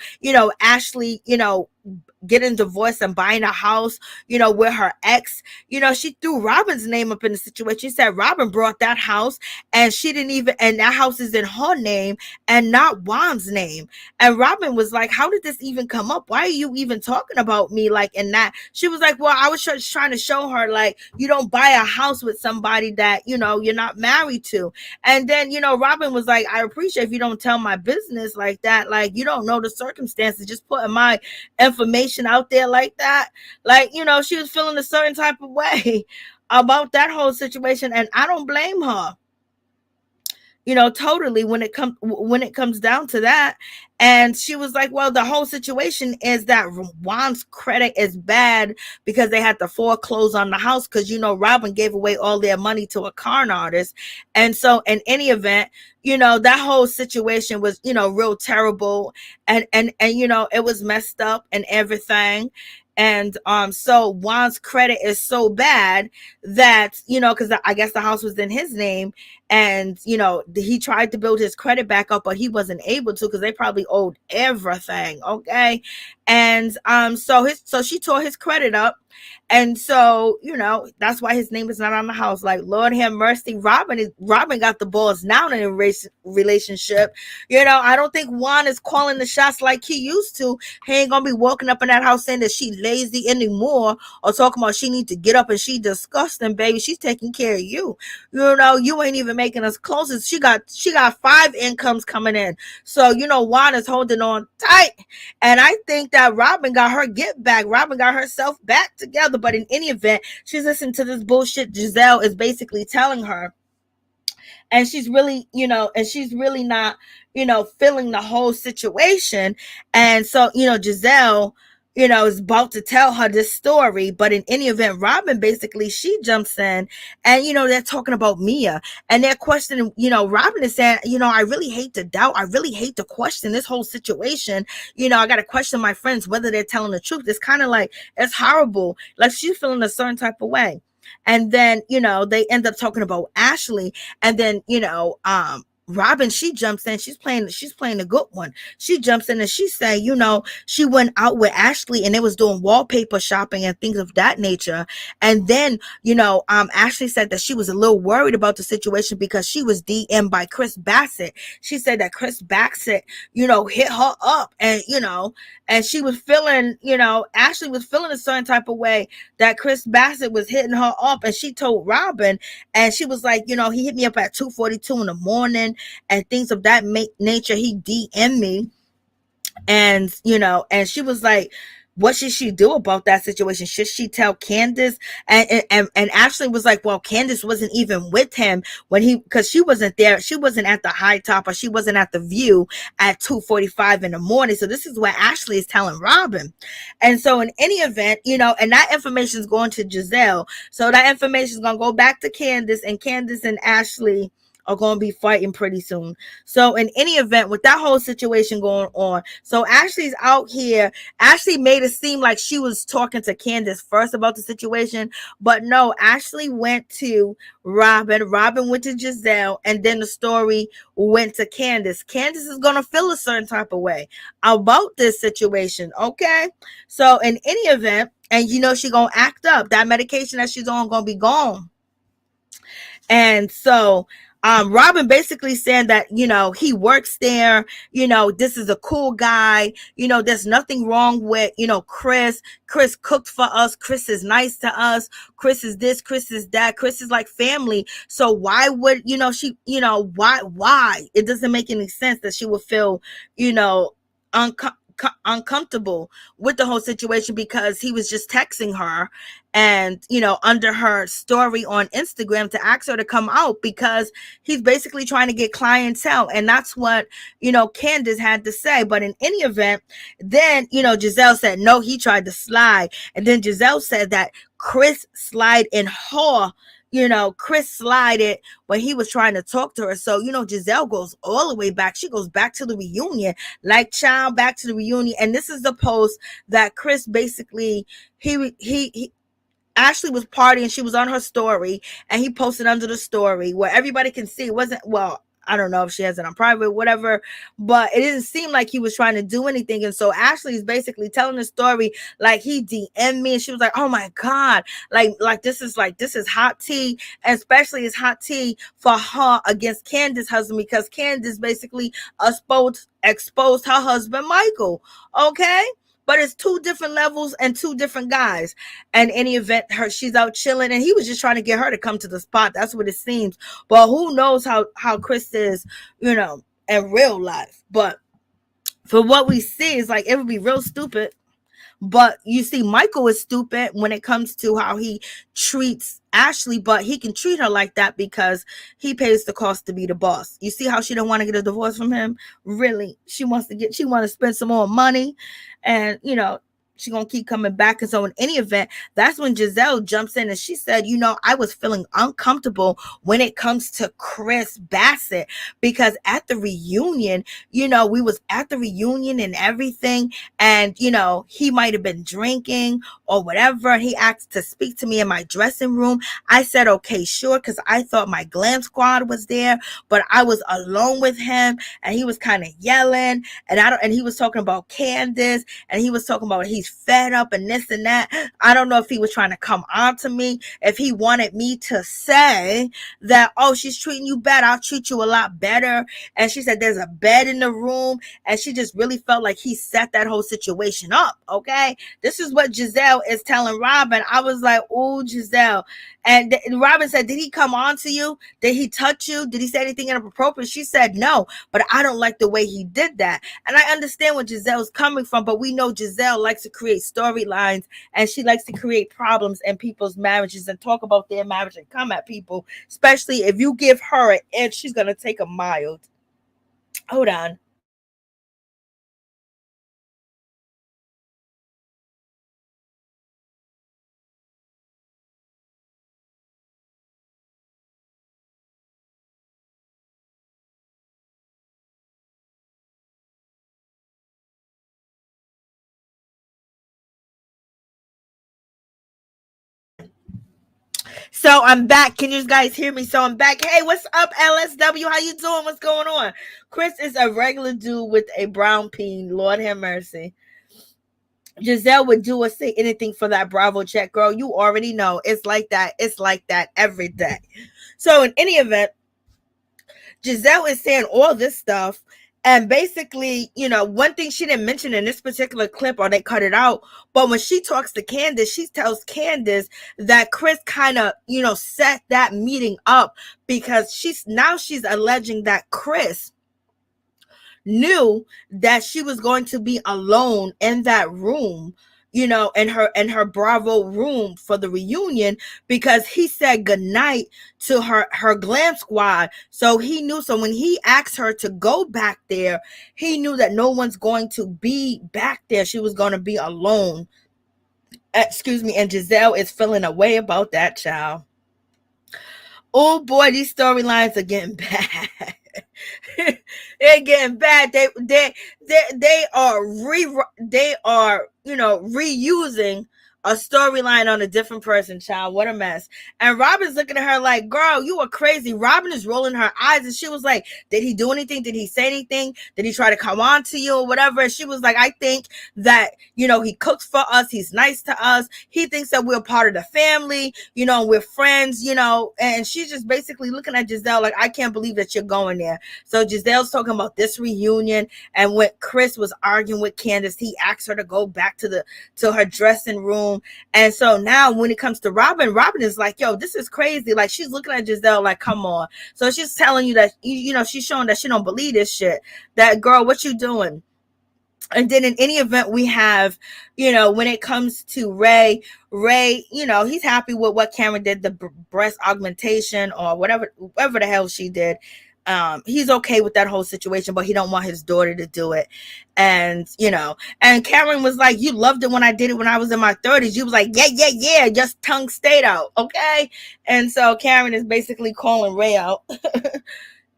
Ashley, getting divorced and buying a house, with her ex, she threw Robyn's name up in the situation. She said Robyn brought that house, and she didn't even, and that house is in her name and not Juan's name. And Robyn was like, how did this even come up? Why are you even talking about me like in that? She was like, well, I was just trying to show her, like, you don't buy a house with somebody that, you're not married to. And then, Robyn was like, I appreciate if you don't tell my business like that. Like, you don't know the circumstances, just putting my information out there like that. Like, she was feeling a certain type of way about that whole situation. And I don't blame her, totally, when it comes down to that. And she was like, well, the whole situation is that Juan's credit is bad because they had to foreclose on the house because, Robyn gave away all their money to a con artist. And so in any event, that whole situation was, real terrible. And it was messed up and everything. And so Juan's credit is so bad that, because I guess the house was in his name, and he tried to build his credit back up, but he wasn't able to because they probably owed everything. Okay. And so she tore his credit up. And so, that's why his name is not on the house. Like, Lord have mercy. Robyn got the balls now in a relationship. I don't think Juan is calling the shots like he used to. He ain't gonna be walking up in that house saying that she lazy anymore, or talking about she need to get up and she disgusting, baby. She's taking care of you. You ain't even making us closer. She got 5 incomes coming in. So, Juan is holding on tight. And I think that Robyn got her get back. Robyn got herself back together. But in any event, she's listening to this bullshit Gizelle is basically telling her. And she's really, not, feeling the whole situation. And so, Gizelle, is about to tell her this story. But in any event, Robyn basically, she jumps in, and, they're talking about Mia, and they're questioning, Robyn is saying, I really hate to doubt. I really hate to question this whole situation. I got to question my friends, whether they're telling the truth. It's kind of like, it's horrible. Like, she's feeling a certain type of way. And then, they end up talking about Ashley. And then, Robyn, she jumps in. She's playing a good one. She jumps in and she say, she went out with Ashley and they was doing wallpaper shopping and things of that nature. And then, Ashley said that she was a little worried about the situation because she was DM'd by Chris Bassett. She said that Chris Bassett, hit her up, and, and she was feeling, Ashley was feeling a certain type of way that Chris Bassett was hitting her up. And she told Robyn, and she was like, he hit me up at 2:42 in the morning and things of that nature. He DM'd me, and and she was like, what should she do about that situation? Should she tell Candace? And Ashley was like, well, Candace wasn't even with him because she wasn't there. She wasn't at the high top, or she wasn't at the view at 2:45 in the morning. So this is what Ashley is telling Robyn. And so in any event, and that information is going to Gizelle. So that information is going to go back to Candace, and Candace and Ashley are going to be fighting pretty soon. So in any event, with that whole situation going on, so Ashley's out here. Ashley made it seem like she was talking to Candace first about the situation, but no, Ashley went to Robyn went to Gizelle, and then the story went to Candace. Candace is going to feel a certain type of way about this situation, okay? So in any event, and she going to act up. That medication that she's on going to be gone. And so Robyn basically saying that, he works there, this is a cool guy, there's nothing wrong with, Chris cooked for us. Chris is nice to us. Chris is this, Chris is that. Chris is like family. So why would, she, why? It doesn't make any sense that she would feel, uncomfortable with the whole situation because he was just texting her and under her story on Instagram to ask her to come out because he's basically trying to get clientele. And that's what Candace had to say. But in any event, then Gizelle said no, he tried to slide. And then Gizelle said that Chris slide in her. Chris slided when he was trying to talk to her. So, Gizelle goes all the way back. She goes back to the reunion, like child, back to the reunion. And this is the post that Chris basically, he Ashley was partying. She was on her story, and he posted under the story where everybody can see. It wasn't, well, I don't know if she has it on private, whatever, but it didn't seem like he was trying to do anything. And so Ashley is basically telling the story like he DM'd me, and she was like, oh my God, this is hot tea, and especially it's hot tea for her against Candace's husband, because Candace basically exposed her husband Michael. Okay. But it's two different levels and two different guys. And in any event, she's out chilling, and he was just trying to get her to come to the spot. That's what it seems. But who knows how Chris is, in real life. But for what we see, is like it would be real stupid. But you see, Michael is stupid when it comes to how he treats Ashley, but he can treat her like that because he pays the cost to be the boss. You see how she don't want to get a divorce from him? Really? She wants to spend some more money, and she's going to keep coming back. And so in any event, that's when Gizelle jumps in and she said, I was feeling uncomfortable when it comes to Chris Bassett, because at the reunion, we was at the reunion and everything. And, he might've been drinking or whatever. He asked to speak to me in my dressing room. I said, okay, sure. Cause I thought my glam squad was there, but I was alone with him, and he was kind of yelling, and he was talking about Candiace, and he was talking about he's fed up and this and that. I don't know if he was trying to come on to me, if he wanted me to say that, oh, she's treating you bad, I'll treat you a lot better. And she said there's a bed in the room, and she just really felt like he set that whole situation up. Okay, this is what Gizelle is telling Robyn. I was like, oh, Gizelle. And Robyn said, did he come on to you? Did he touch you? Did he say anything inappropriate? She said no, but I don't like the way he did that. And I understand where Gizelle's coming from, but we know Gizelle likes to create storylines, and she likes to create problems in people's marriages and talk about their marriage and come at people, especially if you give her an inch, she's going to take a mile. Hold on. So I'm back. Can you guys hear me? So I'm back. Hey, what's up, LSW? How you doing? What's going on? Chris is a regular dude with a brown peen. Lord have mercy. Gizelle would do or say anything for that Bravo check, girl. You already know. It's like that. It's like that every day. So in any event, Gizelle is saying all this stuff. And basically, one thing she didn't mention in this particular clip, or they cut it out, but when she talks to Candace, she tells Candace that Chris kind of, set that meeting up, because she's alleging that Chris knew that she was going to be alone in that room, in her Bravo room for the reunion, because he said goodnight to her glam squad. So he knew. So when he asked her to go back there, he knew that no one's going to be back there. She was going to be alone. Excuse me. And Gizelle is feeling a way about that, child. Oh boy, these storylines are getting bad. They're getting bad. They are reusing a storyline on a different person, child. What a mess. And Robyn's looking at her like, girl, you are crazy. Robyn is rolling her eyes, and she was like, did he do anything? Did he say anything? Did he try to come on to you or whatever? And she was like, I think that, he cooks for us. He's nice to us. He thinks that we're part of the family, we're friends, and she's just basically looking at Gizelle like, I can't believe that you're going there. So Gizelle's talking about this reunion, and when Chris was arguing with Candace, he asked her to go back to her dressing room. And so now when it comes to Robyn is like, yo, this is crazy. Like, she's looking at Gizelle like, come on. So she's telling you that, she's showing that she don't believe this shit. That, girl, what you doing? And then in any event, we have, when it comes to Ray, he's happy with what Cameron did, the breast augmentation or whatever the hell she did. He's okay with that whole situation, but he don't want his daughter to do it. And, and Cameron was like, you loved it when I did it when I was in my 30s. You was like, yeah, just tongue stayed out. Okay. And so Cameron is basically calling Ray out.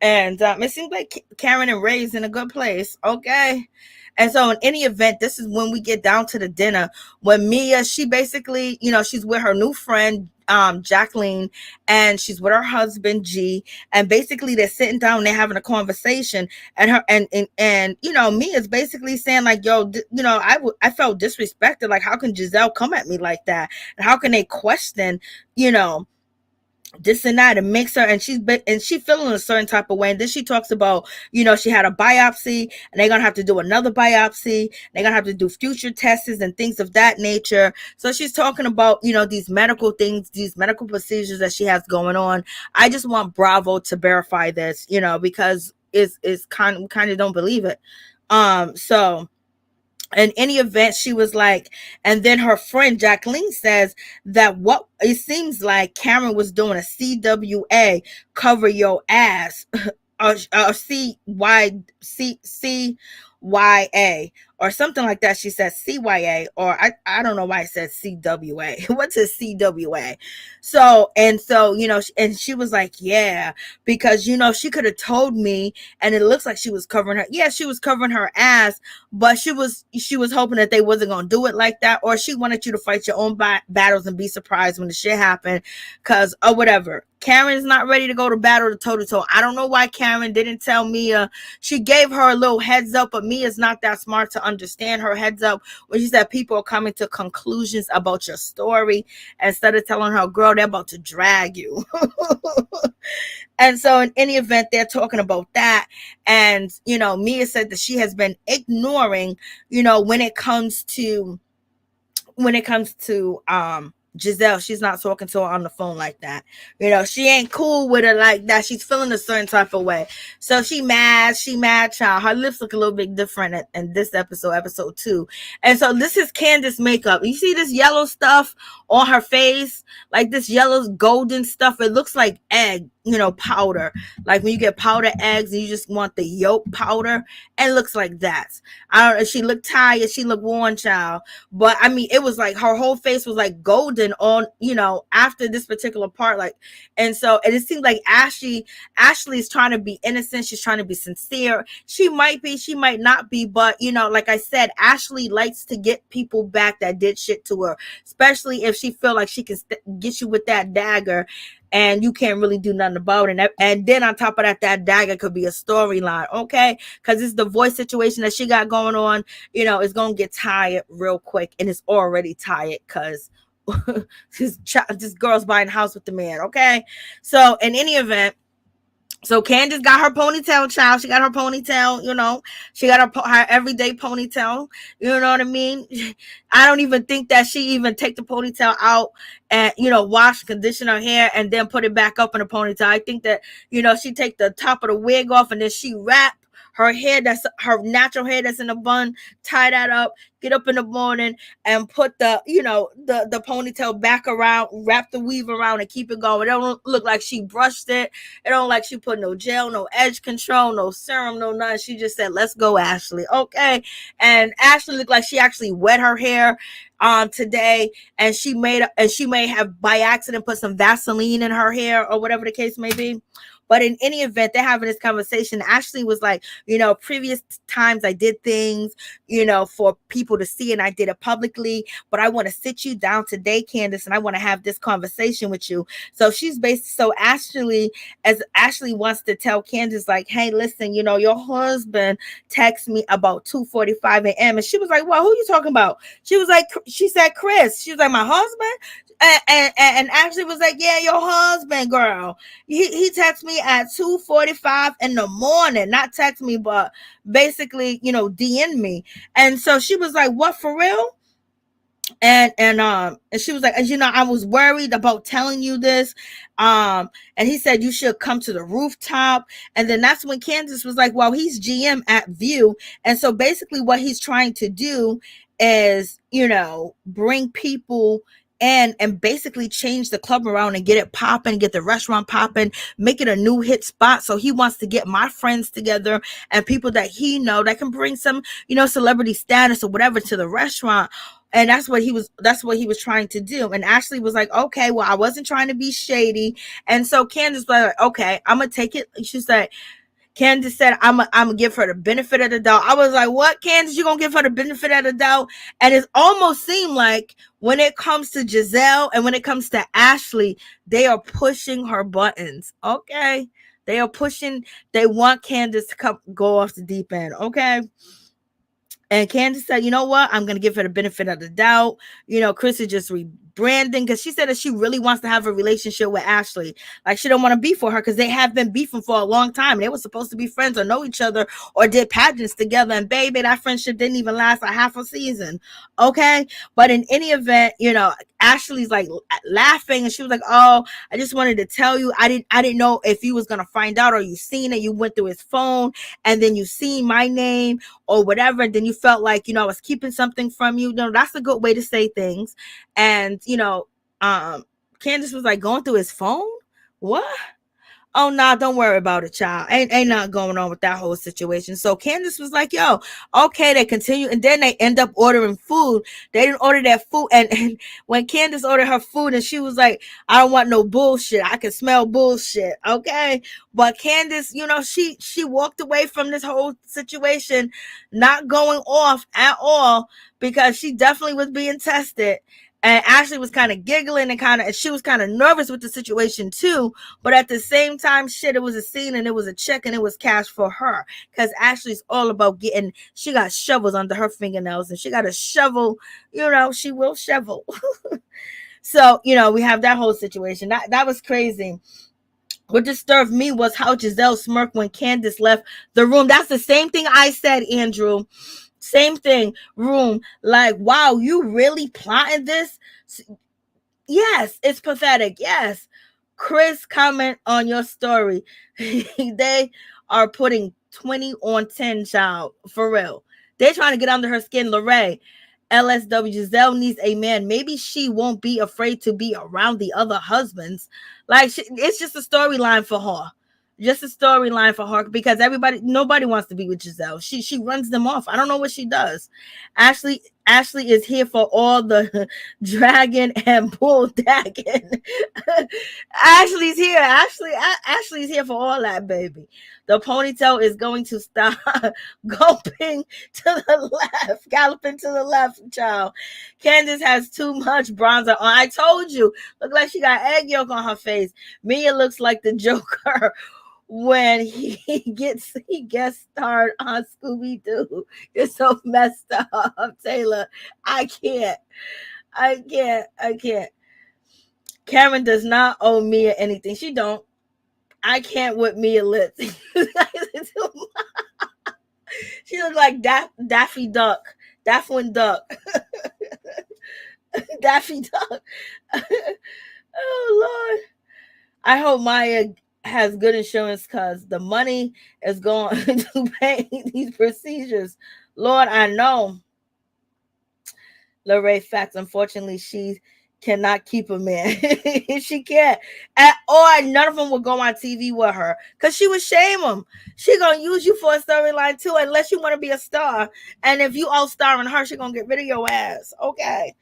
And it seems like Cameron and Ray's in a good place. Okay. And so in any event, this is when we get down to the dinner when Mia, she basically, she's with her new friend, Jacqueline, and she's with her husband G, and basically they're sitting down, they're having a conversation, and her and me is basically saying like, yo, I felt disrespected, like how can Gizelle come at me like that, and how can they question, you know this and that, and makes her, and she feeling a certain type of way. And then she talks about, she had a biopsy, and they're gonna have to do another biopsy, they're gonna have to do future tests and things of that nature. So she's talking about, these medical things, these medical procedures that she has going on. I just want Bravo to verify this, because it's kind of don't believe it. So in any event, she was like, and then her friend Jacqueline says that what it seems like Cameron was doing a CWA, cover your ass, or CYA or something like that. She said CYA, or I don't know why I said CWA. What's a CWA? So, and she was like, yeah, because she could have told me, and it looks like she was covering her. Yeah, she was covering her ass, but she was hoping that they wasn't gonna do it like that, or she wanted you to fight your own battles and be surprised when the shit happened, or whatever. Karen's not ready to go to battle to toe to toe. I don't know why Karen didn't tell Mia. She gave her a little heads up, but Mia's not that smart to understand her heads up when she said people are coming to conclusions about your story, instead of telling her, girl, they're about to drag you. And so in any event, they're talking about that. And, Mia said that she has been ignoring, when it comes to Gizelle, she's not talking to her on the phone like that. She ain't cool with her like that. She's feeling a certain type of way. So she mad, child. Her lips look a little bit different in this episode 2. And so this is Candace makeup. You see this yellow stuff on her face? Like this yellow golden stuff. It looks like egg, powder. Like when you get powdered eggs and you just want the yolk powder. It looks like that. I don't know. She looked tired. She looked worn, child. But I mean, it was like her whole face was like golden on, after this particular part. Like, and it seems like Ashley's trying to be innocent. She's trying to be sincere. She might be, she might not be, but like I said, Ashley likes to get people back that did shit to her, especially if she feel like she can get you with that dagger and you can't really do nothing about it. And then on top of that dagger could be a storyline, okay? Because it's the voice situation that she got going on. It's gonna get tired real quick, and it's already tired because this girl's buying a house with the man, okay? So in any event, so Candace got her ponytail, child. She got her ponytail, she got her everyday ponytail. You know what I mean? I don't even think that she even take the ponytail out and, wash, condition her hair and then put it back up in a ponytail. I think that, she take the top of the wig off and then she wrap her hair, that's her natural hair that's in a bun, tie that up, get up in the morning and put the ponytail back around, wrap the weave around and keep it going. It don't look like she brushed it. It don't like she put no gel, no edge control, no serum, no nothing. She just said, let's go, Ashley. Okay. And Ashley looked like she actually wet her hair today, and she may have by accident put some Vaseline in her hair or whatever the case may be. But in any event, they're having this conversation. Ashley was like, previous times I did things, for people to see, and I did it publicly. But I want to sit you down today, Candace, and I want to have this conversation with you. So Ashley wants to tell Candace, like, hey, listen, your husband texted me about 2:45 a.m. And she was like, well, who are you talking about? She said, Chris. She was like, my husband? And Ashley was like, yeah, your husband, girl. He texted me at 2:45 in the morning. Not text me, but basically, DM me. And so she was like, what, for real? And she was like, I was worried about telling you this. And he said you should come to the rooftop. And then that's when Candace was like, well, he's GM at View. And so basically what he's trying to do is, bring people and basically change the club around and get it popping, get the restaurant popping, make it a new hit spot. So he wants to get my friends together and people that he know that can bring some, celebrity status or whatever to the restaurant. And that's what he was trying to do. And Ashley was like, okay, well, I wasn't trying to be shady. And so Candace was like, okay, I'm gonna take it. She's like, Candace said, I'm gonna give her the benefit of the doubt. I was like, what, Candace? You gonna give her the benefit of the doubt? And it almost seemed like when it comes to Gizelle and when it comes to Ashley, they are pushing her buttons. Okay. They are pushing, they want Candace to go off the deep end. Okay. And Candace said, you know what? I'm going to give her the benefit of the doubt. Chris is just rebranding because she said that she really wants to have a relationship with Ashley. Like, she don't want to beef for her because they have been beefing for a long time. They were supposed to be friends or know each other or did pageants together. And baby, that friendship didn't even last a half a season. Okay. But in any event, Ashley's like laughing and she was like, oh, I just wanted to tell you, I didn't know if you was going to find out or you seen it. You went through his phone and then you seen my name or whatever, and then you felt like, I was keeping something from you. That's a good way to say things. And, Candace was like, going through his phone? What? Oh, nah, don't worry about it, child. Ain't nothing going on with that whole situation. So Candace was like, yo, okay, they continue. And then they end up ordering food. They didn't order that food. And when Candace ordered her food and she was like, I don't want no bullshit. I can smell bullshit. Okay. But Candace, she walked away from this whole situation, not going off at all because she definitely was being tested. And Ashley was kind of giggling and she was kind of nervous with the situation too. But at the same time, it was a scene and it was a check and it was cash for her. Because Ashley's all about she got shovels under her fingernails and she got a shovel, she will shovel. So, we have that whole situation. That was crazy. What disturbed me was how Gizelle smirked when Candace left the room. That's the same thing I said, Andrew. Same thing, room. Like, wow, you really plotting this? Yes, it's pathetic. Yes. Chris, comment on your story. They are putting 20 on 10, child. For real. They're trying to get under her skin. Lorraine, LSW, Gizelle needs a man. Maybe she won't be afraid to be around the other husbands. Like, it's just a storyline for her. Just a storyline for her because nobody wants to be with Gizelle. She runs them off. I don't know what she does. Ashley is here for all the dragon and bull dagging. Ashley's here. Ashley's here for all that, baby. The ponytail is going to stop galloping to the left, child. Candace has too much bronzer on. I told you. Look like she got egg yolk on her face. Mia looks like the Joker when he gets starred on Scooby-Doo. You're so messed up, Taylor. I can't. Karen does not owe Mia anything. She don't. I can't with Mia lips. She looks like Daffy Duck. Daffy Duck. Daffy Duck. Oh, Lord. I hope Maya has good insurance because the money is going to pay these procedures. Lord, I know. Lorraine, facts. Unfortunately, she cannot keep a man. She can't. Or none of them will go on TV with her because she would shame them. She gonna use you for a storyline too, unless you want to be a star. And if you all starring her, she gonna get rid of your ass. Okay.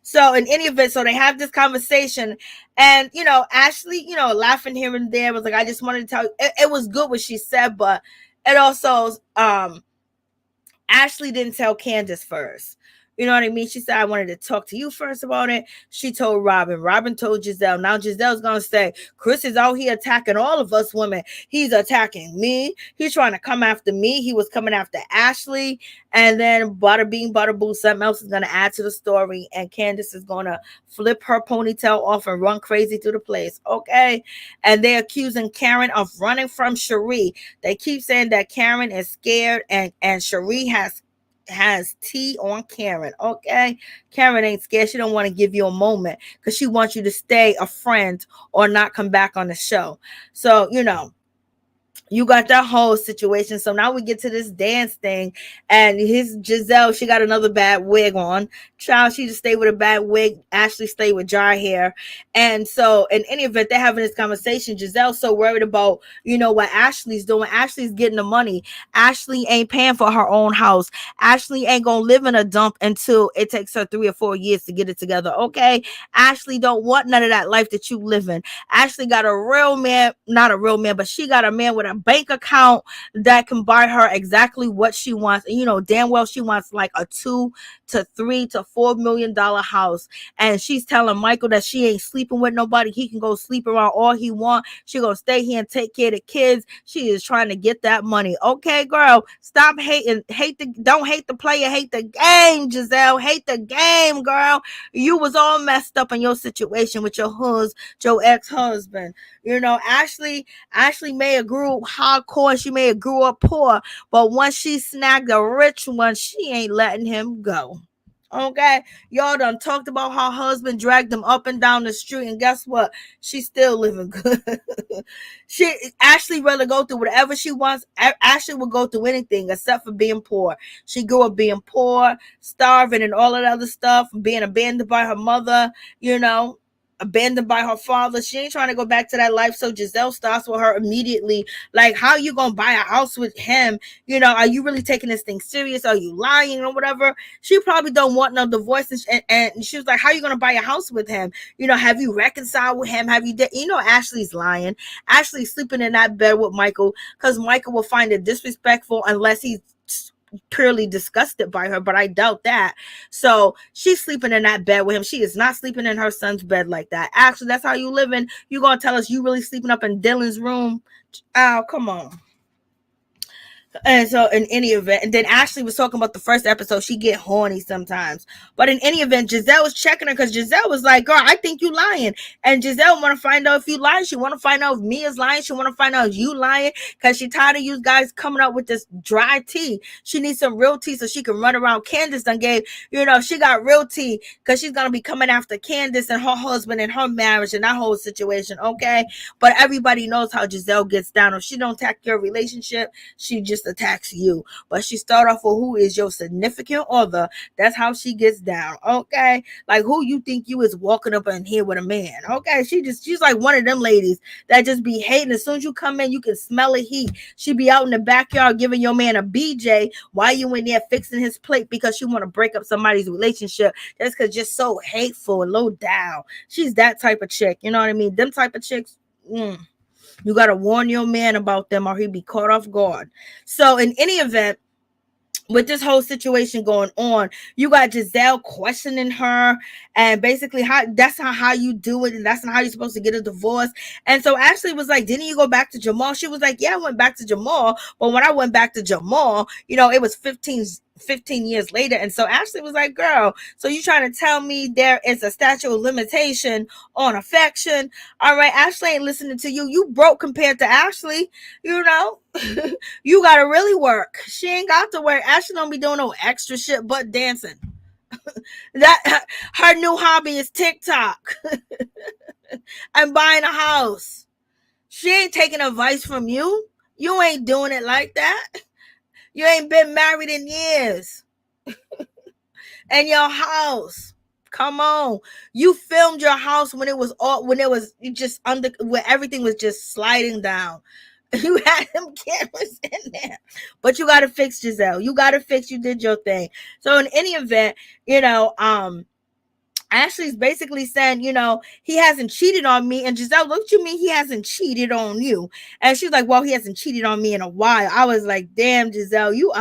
So in any event, so they have this conversation and, Ashley, laughing here and there was like, I just wanted to tell you, it was good what she said, but it also, Ashley didn't tell Candace first. You know what I mean? She said, I wanted to talk to you first about it. She told Robyn. Robyn told Gizelle. Now Gizelle's going to say, Chris is out here attacking all of us women. He's attacking me. He's trying to come after me. He was coming after Ashley. And then bada bing, bada boo, something else is going to add to the story. And Candace is going to flip her ponytail off and run crazy through the place. Okay? And they're accusing Karen of running from Charrisse. They keep saying that Karen is scared and Charrisse has tea on Karen. Okay, Karen ain't scared. She don't want to give you a moment because she wants you to stay a friend or not come back on the show. So you got that whole situation. So now we get to this dance thing, and his Gizelle, she got another bad wig on. Child, she just stayed with a bad wig. Ashley stayed with dry hair. And so in any event, they're having this conversation. Gizelle's so worried about, what Ashley's doing. Ashley's getting the money. Ashley ain't paying for her own house. Ashley ain't gonna live in a dump until it takes her 3 or 4 years to get it together. Okay. Ashley don't want none of that life that you live in. Ashley got a real man, not a real man, but she got a man with a bank account that can buy her exactly what she wants. And you know damn well she wants like a $2 to $3 to $4 million house. And she's telling Michael that she ain't sleeping with nobody. He can go sleep around all he want. She gonna stay here and take care of the kids. She is trying to get that money. Okay, girl, stop hating. Don't hate the player, hate the game, Gizelle. Hate the game, girl. You was all messed up in your situation with your ex-husband. You know, Ashley may have grew hardcore and she may have grew up poor, but once she snagged a rich one, she ain't letting him go. Okay, y'all done talked about how husband dragged them up and down the street, and guess what? She's still living good. Ashley rather go through whatever she wants. Ashley will go through anything except for being poor. She grew up being poor, starving, and all of that other stuff, being abandoned by her mother, you know, abandoned by her father. She ain't trying to go back to that life. So Gizelle starts with her immediately. Like, how you gonna buy a house with him? You know, are you really taking this thing serious? Are you lying or whatever? She probably don't want no divorce. And she was like, how you gonna buy a house with him? You know, have you reconciled with him? Have you you know, Ashley's lying. Ashley's sleeping in that bed with Michael because Michael will find it disrespectful unless he's purely disgusted by her, but I doubt that. So she's sleeping in that bed with him. She is not sleeping in her son's bed like that. Actually, that's how you living. You gonna tell us you really sleeping up in Dylan's room? Oh, come on. And so in any event, and then Ashley was talking about the first episode, she get horny sometimes. But in any event, Gizelle was checking her because Gizelle was like, girl, I think you lying. And Gizelle want to find out if you lying. She want to find out if Mia's lying. She want to find out if you lying because she tired of you guys coming up with this dry tea. She needs some real tea so she can run around. Candace done gave, you know, she got real tea because she's going to be coming after Candace and her husband and her marriage and that whole situation, okay? But everybody knows how Gizelle gets down. If she don't attack your relationship, she just attacks you. But she start off with who is your significant other. That's how she gets down, okay? Like, who you think you is walking up in here with a man, okay? She's like one of them ladies that just be hating. As soon as you come in, you can smell the heat. She be out in the backyard giving your man a BJ while you in there fixing his plate because she want to break up somebody's relationship. That's because just so hateful and low down. She's that type of chick, you know what I mean? Them type of chicks, you got to warn your man about them or he'll be caught off guard. So in any event, with this whole situation going on, you got Gizelle questioning her and basically that's not how you do it and that's not how you're supposed to get a divorce. And so Ashley was like, didn't you go back to Jamal? She was like, yeah, I went back to Jamal, but when I went back to Jamal, you know, it was 15 years later. And so Ashley was like, girl, so you trying to tell me there is a statute of limitation on affection? All right, Ashley ain't listening to you. You broke compared to Ashley, you know. You gotta really work. She ain't got to work. Ashley don't be doing no extra shit but dancing. That her new hobby is TikTok and buying a house. She ain't taking advice from you. You ain't doing it like that. You ain't been married in years. And your house. Come on. You filmed your house when it was just under, where everything was just sliding down. You had them cameras in there. But you gotta fix, Gizelle. You did your thing. So in any event, you know, Ashley's basically saying, you know, he hasn't cheated on me. And Gizelle, what you mean he hasn't cheated on you? And she's like, well, he hasn't cheated on me in a while. I was like, damn, Gizelle, you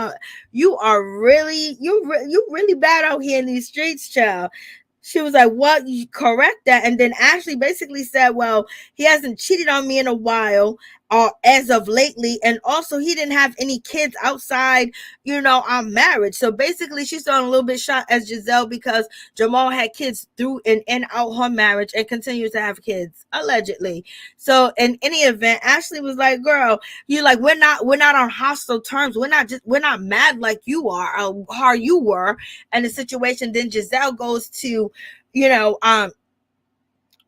really bad out here in these streets, child. She was like, what? You correct that. And then Ashley basically said, well, he hasn't cheated on me in a while, as of lately. And also he didn't have any kids outside, you know, our marriage. So basically she's on a little bit shot as Gizelle because Jamal had kids through and out her marriage and continues to have kids, allegedly. So in any event, Ashley was like, girl, you like, we're not on hostile terms. We're not mad like you are, or how you were in the situation. Then Gizelle goes to, you know,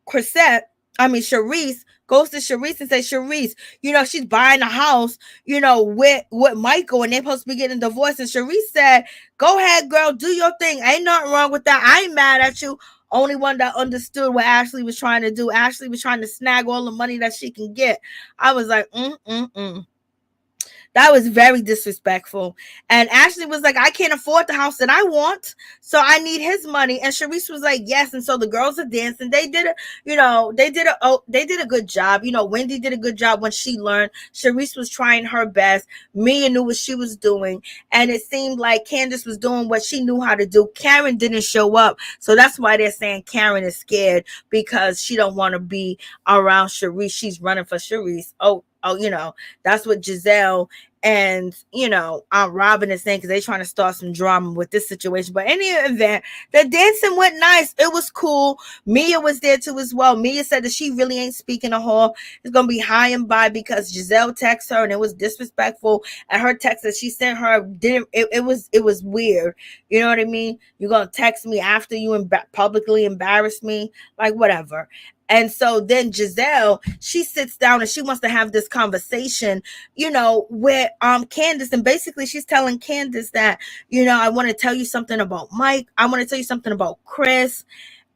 Charrisse goes to Charrisse and says, Charrisse, you know, she's buying a house, you know, with Michael and they're supposed to be getting divorced. And Charrisse said, go ahead, girl, do your thing. Ain't nothing wrong with that. I ain't mad at you. Only one that understood what Ashley was trying to do. Ashley was trying to snag all the money that she can get. I was like, That was very disrespectful. And Ashley was like, I can't afford the house that I want, so I need his money. And Charrisse was like, yes. And so the girls are dancing. They did they did a good job. Wendy did a good job when she learned. Charrisse was trying her best. Mia knew what she was doing. And it seemed like Candace was doing what she knew how to do. Karen didn't show up. So that's why they're saying Karen is scared, because she don't want to be around Charrisse. She's running for Charrisse. That's what Gizelle and Robyn is saying, because they're trying to start some drama with this situation. But in any event, the dancing went nice. It was cool. Mia was there too as well. Mia said that she really ain't speaking to her. It's gonna be high and by, because Gizelle texted her and it was disrespectful. And her text that she sent her didn't. It was weird. You know what I mean? You're gonna text me after you publicly embarrass me, like whatever. And so then Gizelle, she sits down and she wants to have this conversation, with Candace. And basically she's telling Candace that, I want to tell you something about Mike. I want to tell you something about Chris.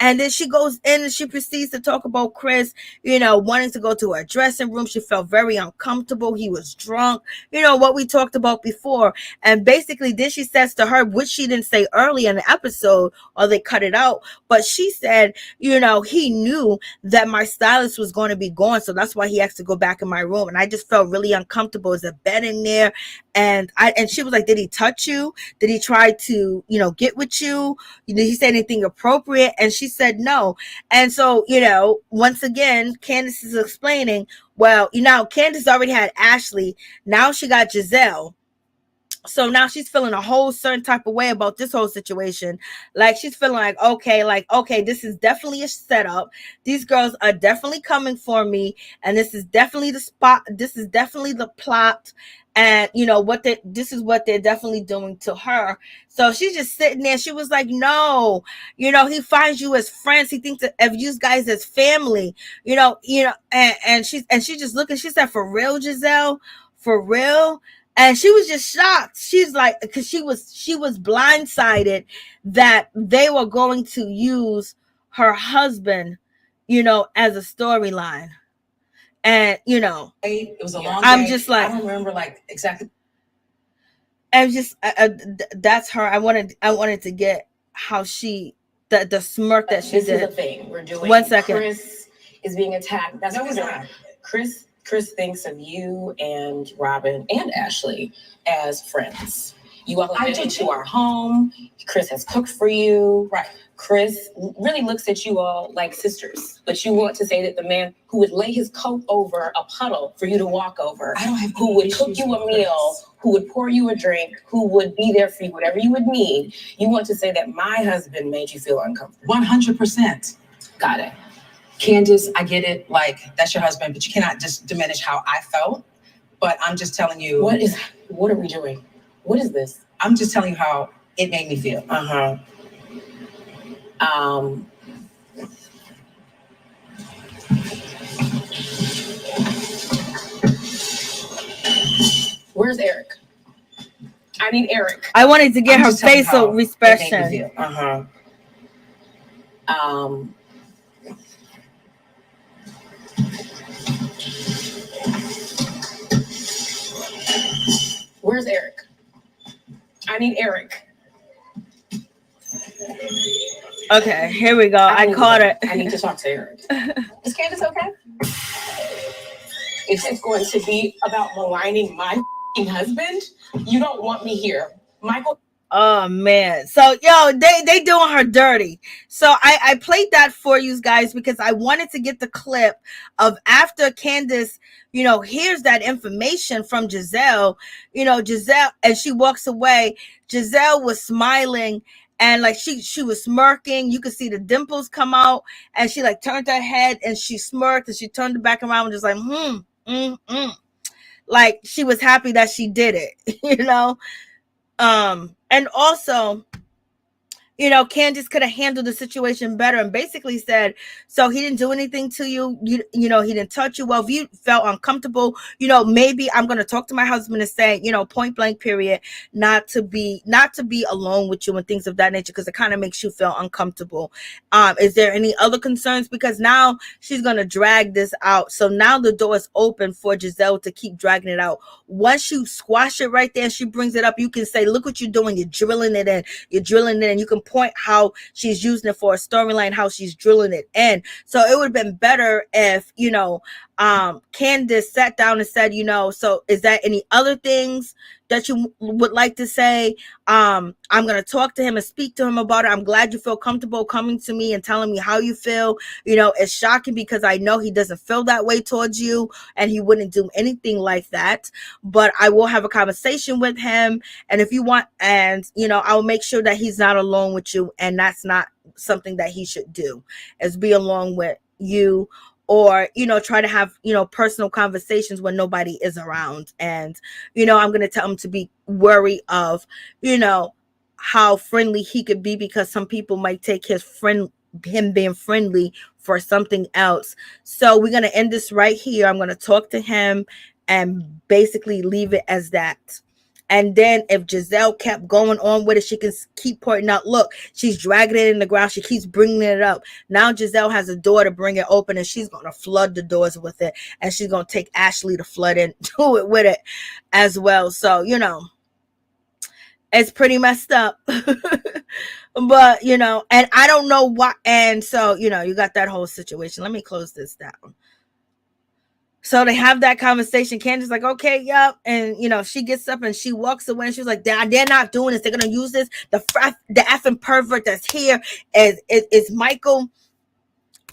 And then she goes in and she proceeds to talk about Chris, wanting to go to her dressing room. She felt very uncomfortable. He was drunk, what we talked about before. And basically then she says to her, which she didn't say early in the episode, or they cut it out, but she said, he knew that my stylist was going to be gone. So that's why he asked to go back in my room. And I just felt really uncomfortable. There's a bed in there. And she was like, did he touch you? Did he try to, get with you? Did he say anything appropriate? And she said no. And so, once again, Candace is explaining, well, Candace already had Ashley. Now she got Gizelle. So now she's feeling a whole certain type of way about this whole situation. Like she's feeling like, okay, this is definitely a setup. These girls are definitely coming for me. And this is definitely the spot. This is definitely the plot. And this is what they're definitely doing to her. So she's just sitting there. She was like, no, he finds you as friends. He thinks of you guys as family, and she's just looking. She said, for real, Gizelle, for real. And she was just shocked. She's like, because she was blindsided that they were going to use her husband, as a storyline. And it was a long I'm day. just like, I don't remember like exactly. And just that's her. I wanted to get how she the smirk that she did. This is a thing we're doing. 1 second. Chris is being attacked. That's what we're doing. Chris thinks of you and Robyn and Ashley as friends. You all have been to our home. Chris has cooked for you. Right. Chris really looks at you all like sisters, but you want to say that the man who would lay his coat over a puddle for you to walk over, who would cook you a meal, who would pour you a drink, who would be there for you, whatever you would need. You want to say that my husband made you feel uncomfortable. 100%. Got it. Candace, I get it. Like, that's your husband, but you cannot just diminish how I felt. But I'm just telling you. What are we doing? What is this? I'm just telling you how it made me feel. Where's Eric? I need Eric. I wanted to get her facial expression. Where's Eric? I need Eric. Okay, here we go. I caught it. I need to talk to Eric. Is Candace okay? If it's going to be about maligning my husband, you don't want me here. Michael. Oh man. So they doing her dirty. So I played that for you guys because I wanted to get the clip of after Candace, hears that information from Gizelle, Gizelle, and she walks away. Gizelle was smiling and like she was smirking. You could see the dimples come out and she like turned her head and she smirked and she turned it back around and just like, like she was happy that she did it, And also, Candiace could have handled the situation better and basically said, so he didn't do anything to you. He didn't touch you. Well, if you felt uncomfortable, maybe I'm going to talk to my husband and say, point blank period, not to be alone with you and things of that nature, because it kind of makes you feel uncomfortable. Is there any other concerns? Because now she's going to drag this out. So now the door is open for Gizelle to keep dragging it out. Once you squash it right there and she brings it up, you can say, look what you're doing. You're drilling it in. And you can point how she's using it for a storyline, how she's drilling it in. So it would have been better if, Candace sat down and said, so is there any other things that you would like to say? I'm going to talk to him and speak to him about it. I'm glad you feel comfortable coming to me and telling me how you feel. It's shocking because I know he doesn't feel that way towards you and he wouldn't do anything like that. But I will have a conversation with him. And if you want, and, I'll make sure that he's not alone with you. And that's not something that he should do, is be alone with you. Or, try to have, personal conversations when nobody is around. And, I'm going to tell him to be wary of, how friendly he could be, because some people might take him being friendly for something else. So we're going to end this right here. I'm going to talk to him and basically leave it as that. And then if Gizelle kept going on with it, she can keep pointing out, look, she's dragging it in the ground. She keeps bringing it up. Now Gizelle has a door to bring it open, and she's going to flood the doors with it. And she's going to take Ashley to flood into it with it as well. So, it's pretty messed up. But, and I don't know why. And so, you got that whole situation. Let me close this down. So they have that conversation. Candace like, okay, yep. And, she gets up and she walks away and she's like, they're not doing this. They're going to use this. The effing pervert that's here is Michael.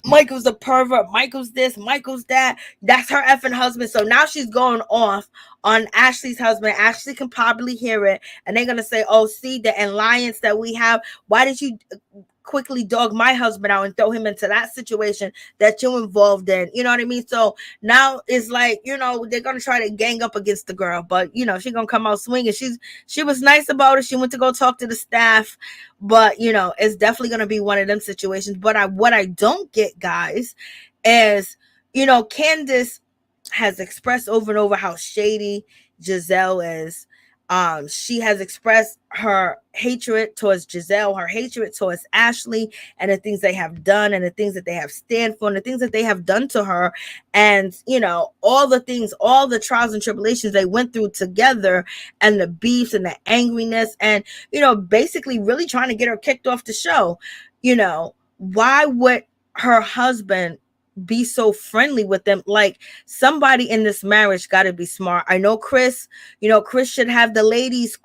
Michael's the pervert. Michael's this. Michael's that. That's her effing husband. So now she's going off on Ashley's husband. Ashley can probably hear it. And they're going to say, oh, see the alliance that we have. Why did you quickly dog my husband out and throw him into that situation that you're involved in? You know what I mean? So now it's like, they're gonna try to gang up against the girl, but she's gonna come out swinging. She was nice about it. She went to go talk to the staff, but it's definitely gonna be one of them situations. But what I don't get, guys, is Candace has expressed over and over how shady Gizelle is. She has expressed her hatred towards Gizelle, her hatred towards Ashley, and the things they have done, and the things that they have stand for, and the things that they have done to her, and all the things, all the trials and tribulations they went through together, and the beefs and the angriness, and basically really trying to get her kicked off the show. Why would her husband be so friendly with them? Like, somebody in this marriage got to be smart. I know Chris should have the ladies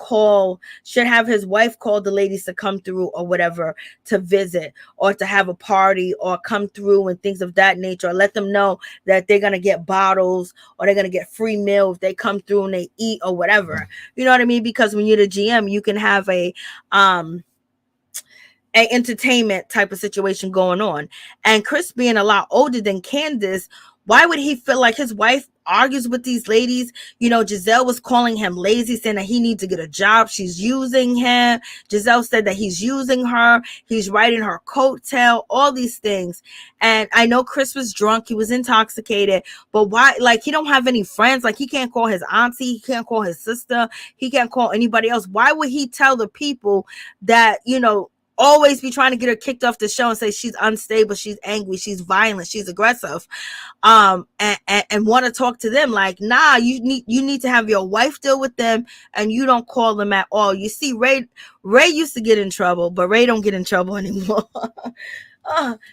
should have his wife call the ladies to come through or whatever, to visit or to have a party or come through and things of that nature, or let them know that they're going to get bottles or they're going to get free meal if they come through and they eat or whatever. You know what I mean? Because when you're the GM, you can have a entertainment type of situation going on. And Chris being a lot older than Candace, why would he feel like his wife argues with these ladies? Gizelle was calling him lazy, saying that he needs to get a job. She's using him. Gizelle said that he's using her. He's riding her coattail, all these things. And I know Chris was drunk. He was intoxicated. But why? Like, he don't have any friends. Like, he can't call his auntie. He can't call his sister. He can't call anybody else. Why would he tell the people that, always be trying to get her kicked off the show and say she's unstable, she's angry, she's violent, she's aggressive, and want to talk to them? Like, nah, you need to have your wife deal with them, and you don't call them at all. You see, Ray used to get in trouble, but Ray don't get in trouble anymore.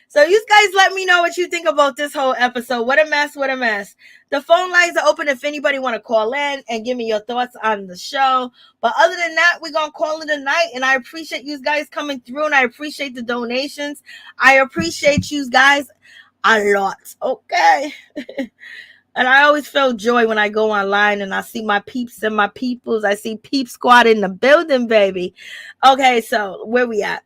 So you guys let me know what you think about this whole episode. What a mess. The phone lines are open if anybody want to call in and give me your thoughts on the show. But other than that, we're going to call it a night. And I appreciate you guys coming through, and I appreciate the donations. I appreciate you guys a lot. Okay. And I always feel joy when I go online and I see my peeps and my peoples. I see Peep Squad in the building, baby. Okay, so where we at?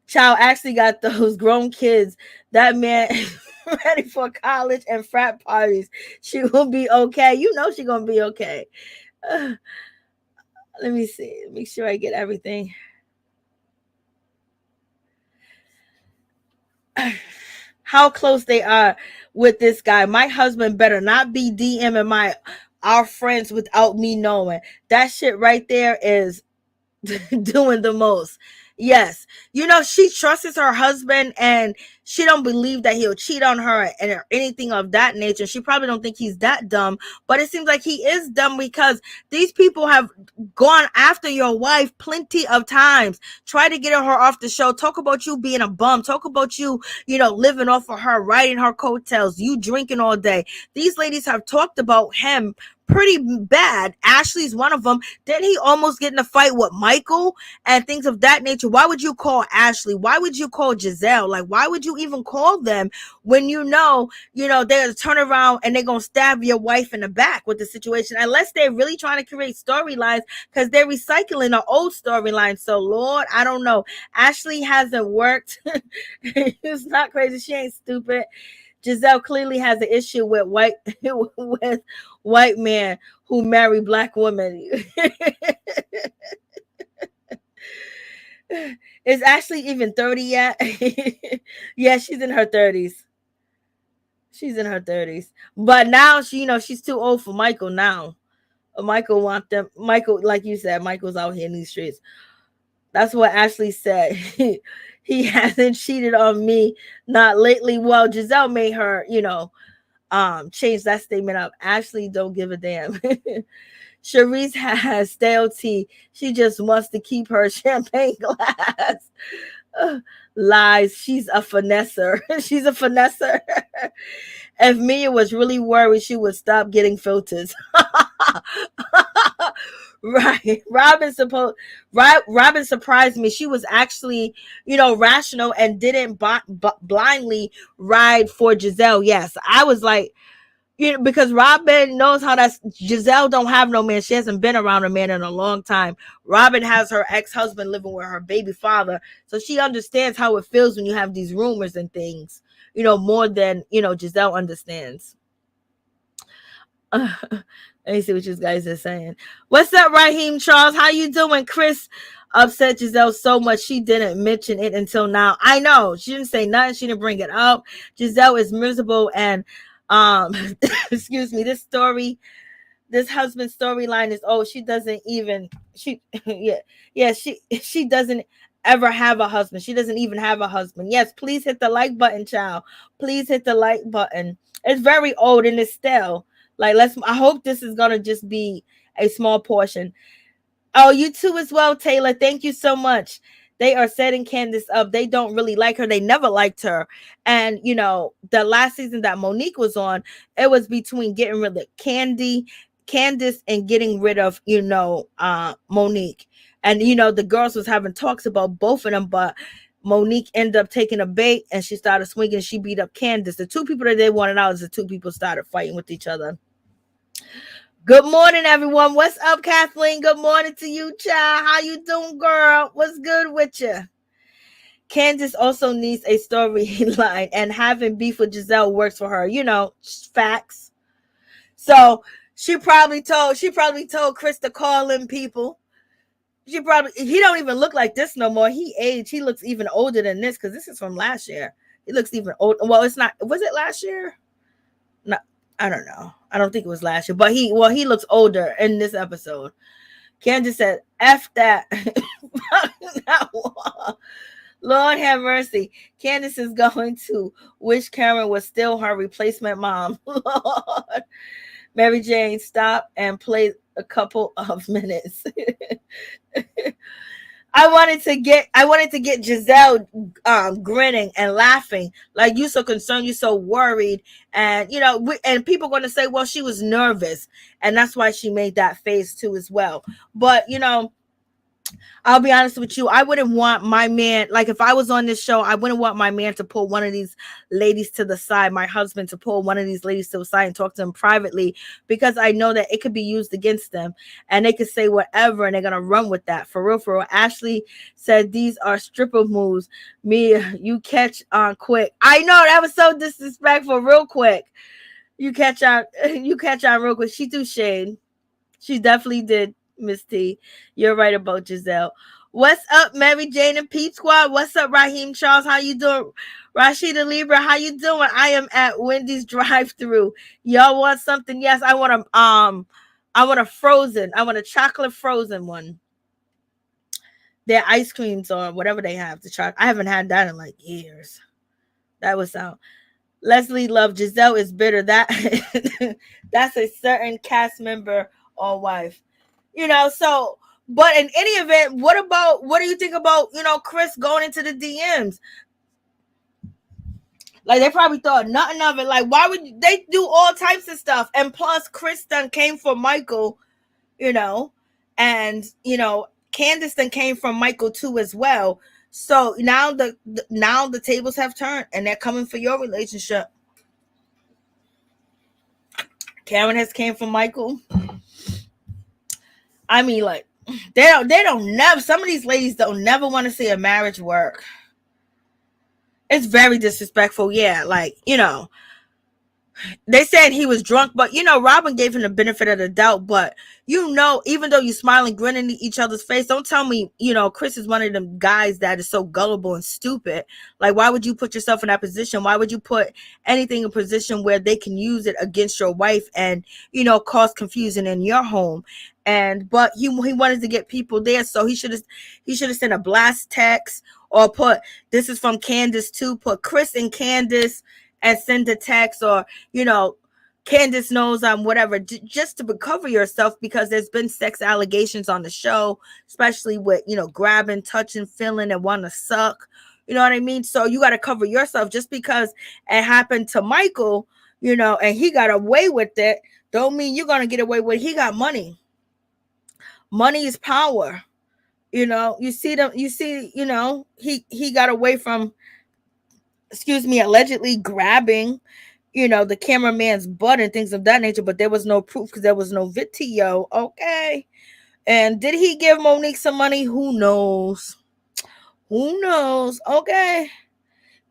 Child actually got those grown kids. That man is ready for college and frat parties. She will be okay. She's going to be okay. Let me see. Make sure I get everything. how close they are with this guy. My husband better not be DMing our friends without me knowing. That shit right there is doing the most. Yes, she trusts her husband, and she don't believe that he'll cheat on her and anything of that nature. She probably don't think he's that dumb, but it seems like he is dumb, because these people have gone after your wife plenty of times, try to get her off the show, talk about you being a bum, talk about you living off of her, riding her coattails, you drinking all day. These ladies have talked about him pretty bad. Ashley's one of them. Didn't he almost get in a fight with Michael and things of that nature? Why would you call Ashley? Why would you call Gizelle? Like, why would you even call them when they're gonna turn around and they're gonna stab your wife in the back with the situation? Unless they're really trying to create storylines, because they're recycling an old storyline. So Lord, I don't know. Ashley hasn't worked. It's not crazy. She ain't stupid. Gizelle clearly has an issue with white men who marry black women. Is Ashley even 30 yet? Yeah, she's in her 30s. She's in her 30s. But now she's too old for Michael now. Michael, like you said, Michael's out here in these streets. That's what Ashley said. He hasn't cheated on me, not lately. Well, Gizelle made her, change that statement up. Ashley don't give a damn. Charrisse has stale tea. She just wants to keep her champagne glass. Lies. She's a finesser. She's a finesser. If Mia was really worried, she would stop getting filters. Right. Robyn surprised me. She was actually, rational and didn't blindly ride for Gizelle. Yes. I was like, because Robyn knows how Gizelle don't have no man. She hasn't been around a man in a long time. Robyn has her ex-husband living with her baby father. So she understands how it feels when you have these rumors and things, more than, Gizelle understands. Let me see what you guys are saying. What's up, Raheem Charles? How you doing? Chris upset Gizelle so much she didn't mention it until now. I know. She didn't say nothing. She didn't bring it up. Gizelle is miserable, and excuse me, this husband storyline is she doesn't even she doesn't ever have a husband. She doesn't even have a husband. Yes, please hit the like button, child. Please hit the like button. It's very old and it's stale. Like, I hope this is gonna just be a small portion. Oh, you too as well, Taylor. Thank you so much. They are setting Candace up. They don't really like her. They never liked her. And, the last season that Monique was on, it was between getting rid of Candice and getting rid of, Monique. And, the girls was having talks about both of them, but Monique ended up taking a bait and she started swinging. She beat up Candace. The two people that they wanted out is the two people started fighting with each other. Good morning, everyone. What's up, Kathleen? Good morning to you, child. How you doing, girl? What's good with you? Candace also needs a storyline, and having beef with Gizelle works for her. Facts. So she probably told Chris to call in people. He don't even look like this no more. He aged. He looks even older than this, because this is from last year. He looks even old. Well, it's not. Was it last year? No, I don't know. I don't think it was last year, but he looks older in this episode. Candace said, F that. Lord have mercy. Candace is going to wish Karen was still her replacement mom. Lord. Mary Jane, stop and play a couple of minutes. I wanted to get Gizelle grinning and laughing, like, you so concerned, you so worried, and and people are going to say, well, she was nervous, and that's why she made that face too as well. But I'll be honest with you, I wouldn't want my man, like, if I was on this show, I wouldn't want my man to pull one of these ladies to the side, my husband to pull one of these ladies to the side and talk to them privately, because I know that it could be used against them and they could say whatever and they're going to run with that. For real, for real. Ashley said these are stripper moves. Mia, you catch on quick. I know, that was so disrespectful. Real quick. You catch on real quick. She threw shade. She definitely did. Miss T, you're right about Gizelle. What's up, Mary Jane and Pete Squad? What's up, Raheem Charles? How you doing? Rashida Libra, how you doing? I am at Wendy's drive-thru. Y'all want something? Yes, I want a frozen. I want a chocolate frozen one. Their ice creams or whatever they have. The chocolate. I haven't had that in like years. That was out. Leslie Love, Gizelle is bitter. That's a certain cast member or wife. So, but in any event, what do you think about, Chris going into the DMs? Like, they probably thought nothing of it. Like, why would they do all types of stuff? And plus, Chris done came for Michael, and, Candace then came from Michael too as well. So now the tables have turned and they're coming for your relationship. Karen has came from Michael. I mean, like, they don't never, some of these ladies don't never want to see a marriage work. It's very disrespectful. Yeah, like, they said he was drunk, but Robyn gave him the benefit of the doubt. But even though you smiling, grinning in each other's face, don't tell me Chris is one of them guys that is so gullible and stupid. Like, why would you put yourself in that position? Why would you put anything in a position where they can use it against your wife and cause confusion in your home? But he wanted to get people there, so he should have sent a blast text or put, this is from Candace too. Put Chris and Candace and send a text, or Candace knows whatever, just to recover yourself, because there's been sex allegations on the show, especially with grabbing, touching, feeling, and want to suck. You know what I mean? So you got to cover yourself. Just because it happened to Michael, and he got away with it, don't mean you're gonna get away with it. He got money. Money is power. He got away from, allegedly grabbing, the cameraman's butt and things of that nature, but there was no proof because there was no video. Okay. And did he give Monique some money? Who knows? Okay.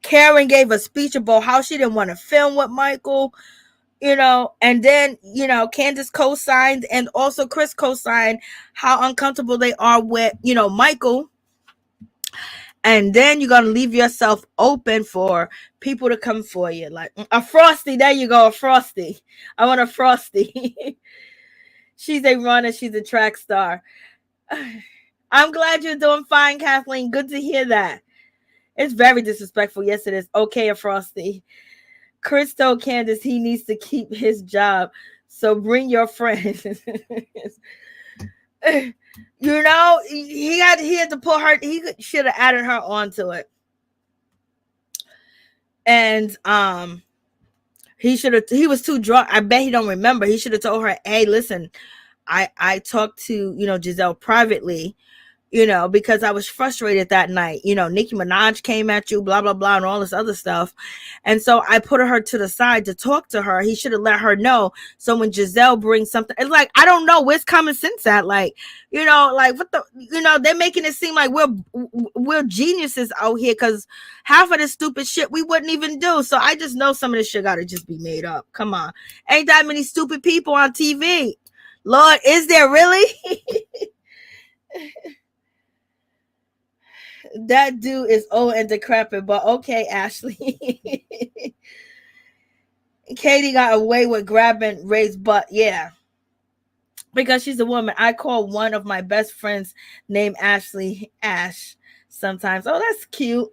Karen gave a speech about how she didn't want to film with Michael, and then, Candace co-signed, and also Chris co-signed how uncomfortable they are with, Michael. And then you're going to leave yourself open for people to come for you. Like a Frosty. There you go. A Frosty. I want a Frosty. She's a runner. She's a track star. I'm glad you're doing fine, Kathleen. Good to hear that. It's very disrespectful. Yes, it is. Okay, a Frosty. Chris told Candace he needs to keep his job. So bring your friends. He had to put her, he should have added her onto it. And he was too drunk. I bet he don't remember. He should have told her, hey, listen, I talked to Gizelle privately, because I was frustrated that night. Nicki Minaj came at you, blah, blah, blah, and all this other stuff. And so I put her to the side to talk to her. He should have let her know. So when Gizelle brings something, it's like, I don't know, where's common sense at? Like, like what the, they're making it seem like we're geniuses out here, because half of this stupid shit we wouldn't even do. So I just know some of this shit got to just be made up. Come on. Ain't that many stupid people on TV. Lord, is there really? That dude is old and decrepit, but okay, Ashley. Katie got away with grabbing Ray's butt, yeah. Because she's a woman. I call one of my best friends named Ashley Ash sometimes. Oh, that's cute.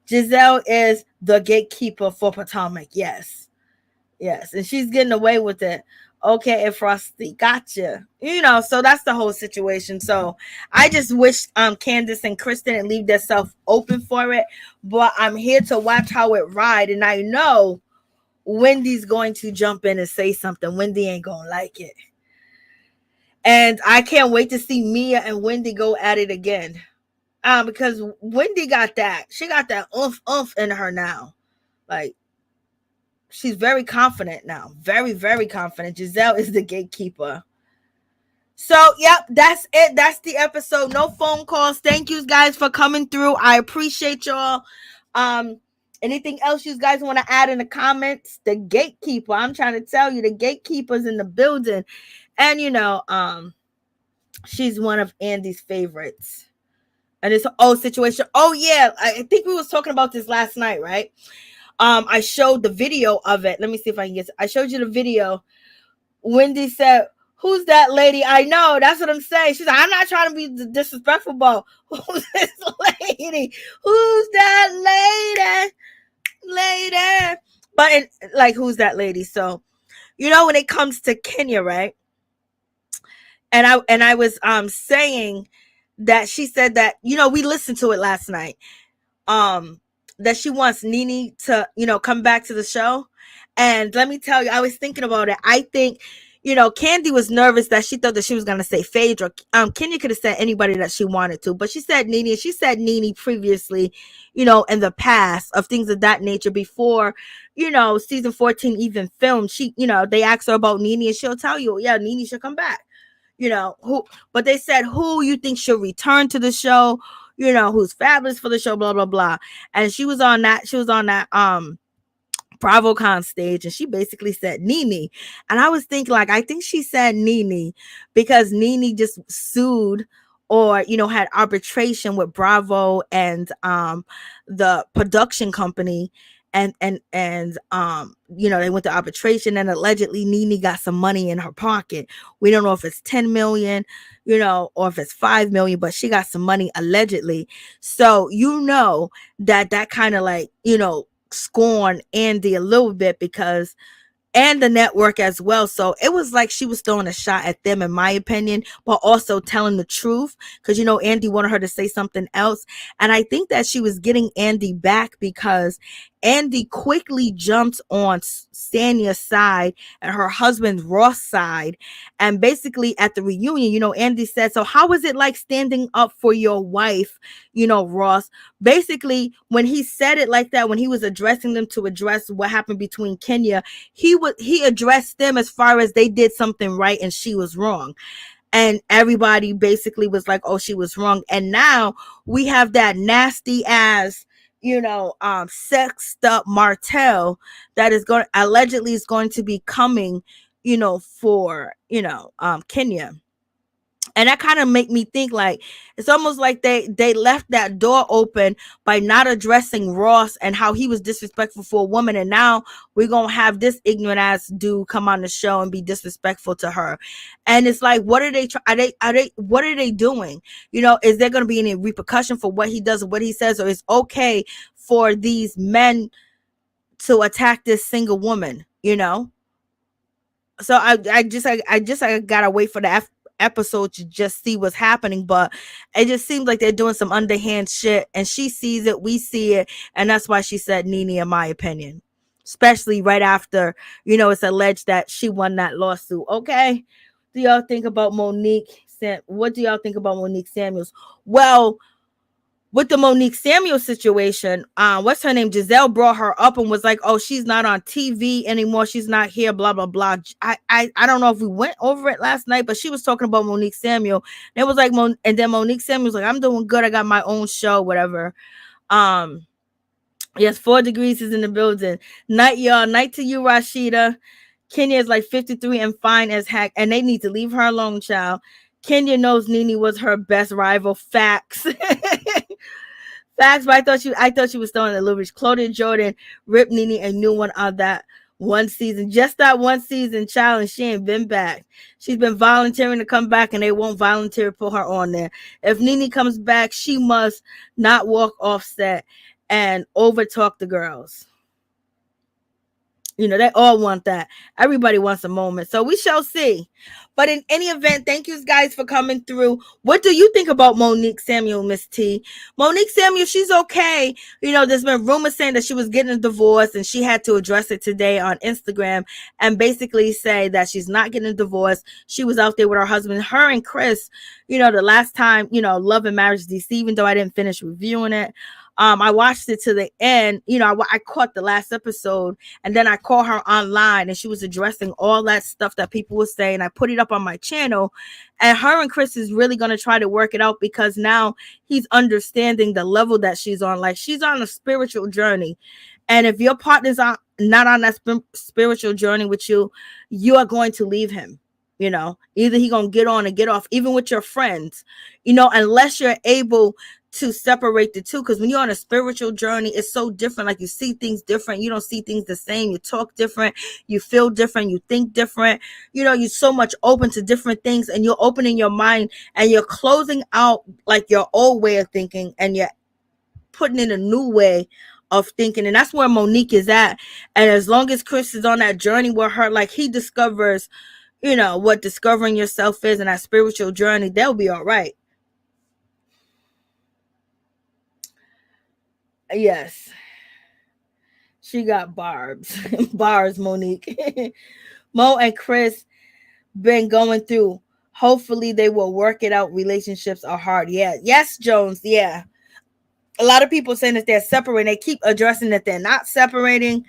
Gizelle is the gatekeeper for Potomac. Yes. And she's getting away with it. Okay, and Frosty, gotcha. So that's the whole situation. So I just wish Candace and Chris didn't leave themselves open for it. But I'm here to watch how it ride. And I know Wendy's going to jump in and say something. Wendy ain't gonna like it. And I can't wait to see Mia and Wendy go at it again. Because Wendy got that. She got that oomph in her now. Like, she's very confident now. Very, very confident. Gizelle is the gatekeeper. So, yep, that's it. That's the episode. No phone calls. Thank you guys for coming through. I appreciate y'all. Anything else you guys want to add in the comments? The gatekeeper. I'm trying to tell you, the gatekeeper's in the building. And, she's one of Andy's favorites. and this whole situation. Oh yeah, I think we was talking about this last night, right? I showed the video of it. Let me see if I can get I showed you the video. Wendy said, "Who's that lady?" I know, that's what I'm saying. She's like, "I'm not trying to be disrespectful, but who's this lady? Who's that lady? But like, who's that lady?" So, when it comes to Kenya, right? And I was saying that she said that, we listened to it last night. That she wants Nene to, come back to the show. And let me tell you, I was thinking about it. I think, Candy was nervous that she thought that she was going to say Phaedra. Kenya could have said anybody that she wanted to, but she said Nene, and she said Nene previously, in the past, of things of that nature before, season 14 even filmed. She, they asked her about Nene, and she'll tell you, yeah, Nene should come back. But they said, who you think should return to the show, who's fabulous for the show, blah, blah, blah. And she was on that BravoCon stage, and she basically said Nene. And I was thinking, like, I think she said Nene because Nene just sued or, had arbitration with Bravo and the production company. And they went to arbitration, and allegedly Nene got some money in her pocket. We don't know if it's 10 million, or if it's 5 million, but she got some money allegedly. So, that kind of like, scorn Andy a little bit because, and the network as well. So it was like she was throwing a shot at them, in my opinion, but also telling the truth because, Andy wanted her to say something else. And I think that she was getting Andy back because Andy quickly jumped on Sanya's side and her husband Rost's side. And basically at the reunion, Andy said, "So how was it like standing up for your wife, Rost?" Basically, when he said it like that, when he was addressing them to address what happened between Kenya, he addressed them as far as they did something right and she was wrong. And everybody basically was like, "Oh, she was wrong." And now we have that nasty ass, sexed up Martell that is allegedly is going to be coming, for, Kenya. And that kind of make me think like it's almost like they left that door open by not addressing Rost and how he was disrespectful for a woman. And now we're going to have this ignorant ass dude come on the show and be disrespectful to her. And it's like, what are they what are they doing? Is there going to be any repercussion for what he does or what he says? Or it's okay for these men to attack this single woman, So I gotta wait for the episode to just see what's happening, but it just seems like they're doing some underhand shit, and she sees it, we see it, and that's why she said Nene, in my opinion, especially right after it's alleged that she won that lawsuit. Okay, do y'all think about Monique? What do y'all think about Monique Samuels? Well, with the Monique Samuels situation, what's her name? Gizelle brought her up and was like, "Oh, she's not on TV anymore. She's not here, blah, blah, blah." I don't know if we went over it last night, but she was talking about Monique Samuel. And it was like, and then Monique Samuel was like, "I'm doing good. I got my own show, whatever." Yes, 4 degrees is in the building. Night, y'all. Night to you, Rashida. Kenya is like 53 and fine as heck, and they need to leave her alone, child. Kenya knows Nene was her best rival. Facts. Facts, but I thought she was throwing a little bit. Claudia Jordan ripped Nene a new one on that one season. Just that one season, child, and she ain't been back. She's been volunteering to come back, and they won't volunteer to put her on there. If Nene comes back, she must not walk off set and overtalk the girls. They all want that. Everybody wants a moment. So we shall see. But in any event, thank you guys for coming through. What do you think about Monique Samuel, Miss T? Monique Samuel, she's okay. There's been rumors saying that she was getting a divorce, and she had to address it today on Instagram and basically say that she's not getting a divorce. She was out there with her husband, her and Chris, the last time, Love and Marriage DC, even though I didn't finish reviewing it. I watched it to the end. I caught the last episode, and then I called her online, and she was addressing all that stuff that people were saying. I put it up on my channel, and her and Chris is really going to try to work it out because now he's understanding the level that she's on. Like, she's on a spiritual journey, and if your partner's not on that spiritual journey with you, you are going to leave him. Either he gonna get on or get off, even with your friends, unless you're able to separate the two, because when you're on a spiritual journey, it's so different. Like, you see things different, you don't see things the same, you talk different, you feel different, you think different, you're so much open to different things, and you're opening your mind, and you're closing out like your old way of thinking, and you're putting in a new way of thinking. And that's where Monique is at. And as long as Chris is on that journey with her, like, he discovers what discovering yourself is, and that spiritual journey, they'll be all right. Yes, she got barbs. Bars, Monique. Mo and Chris been going through. Hopefully they will work it out. Relationships are hard. Yeah. Yes, Jones. Yeah. A lot of people saying that they're separating. They keep addressing that they're not separating.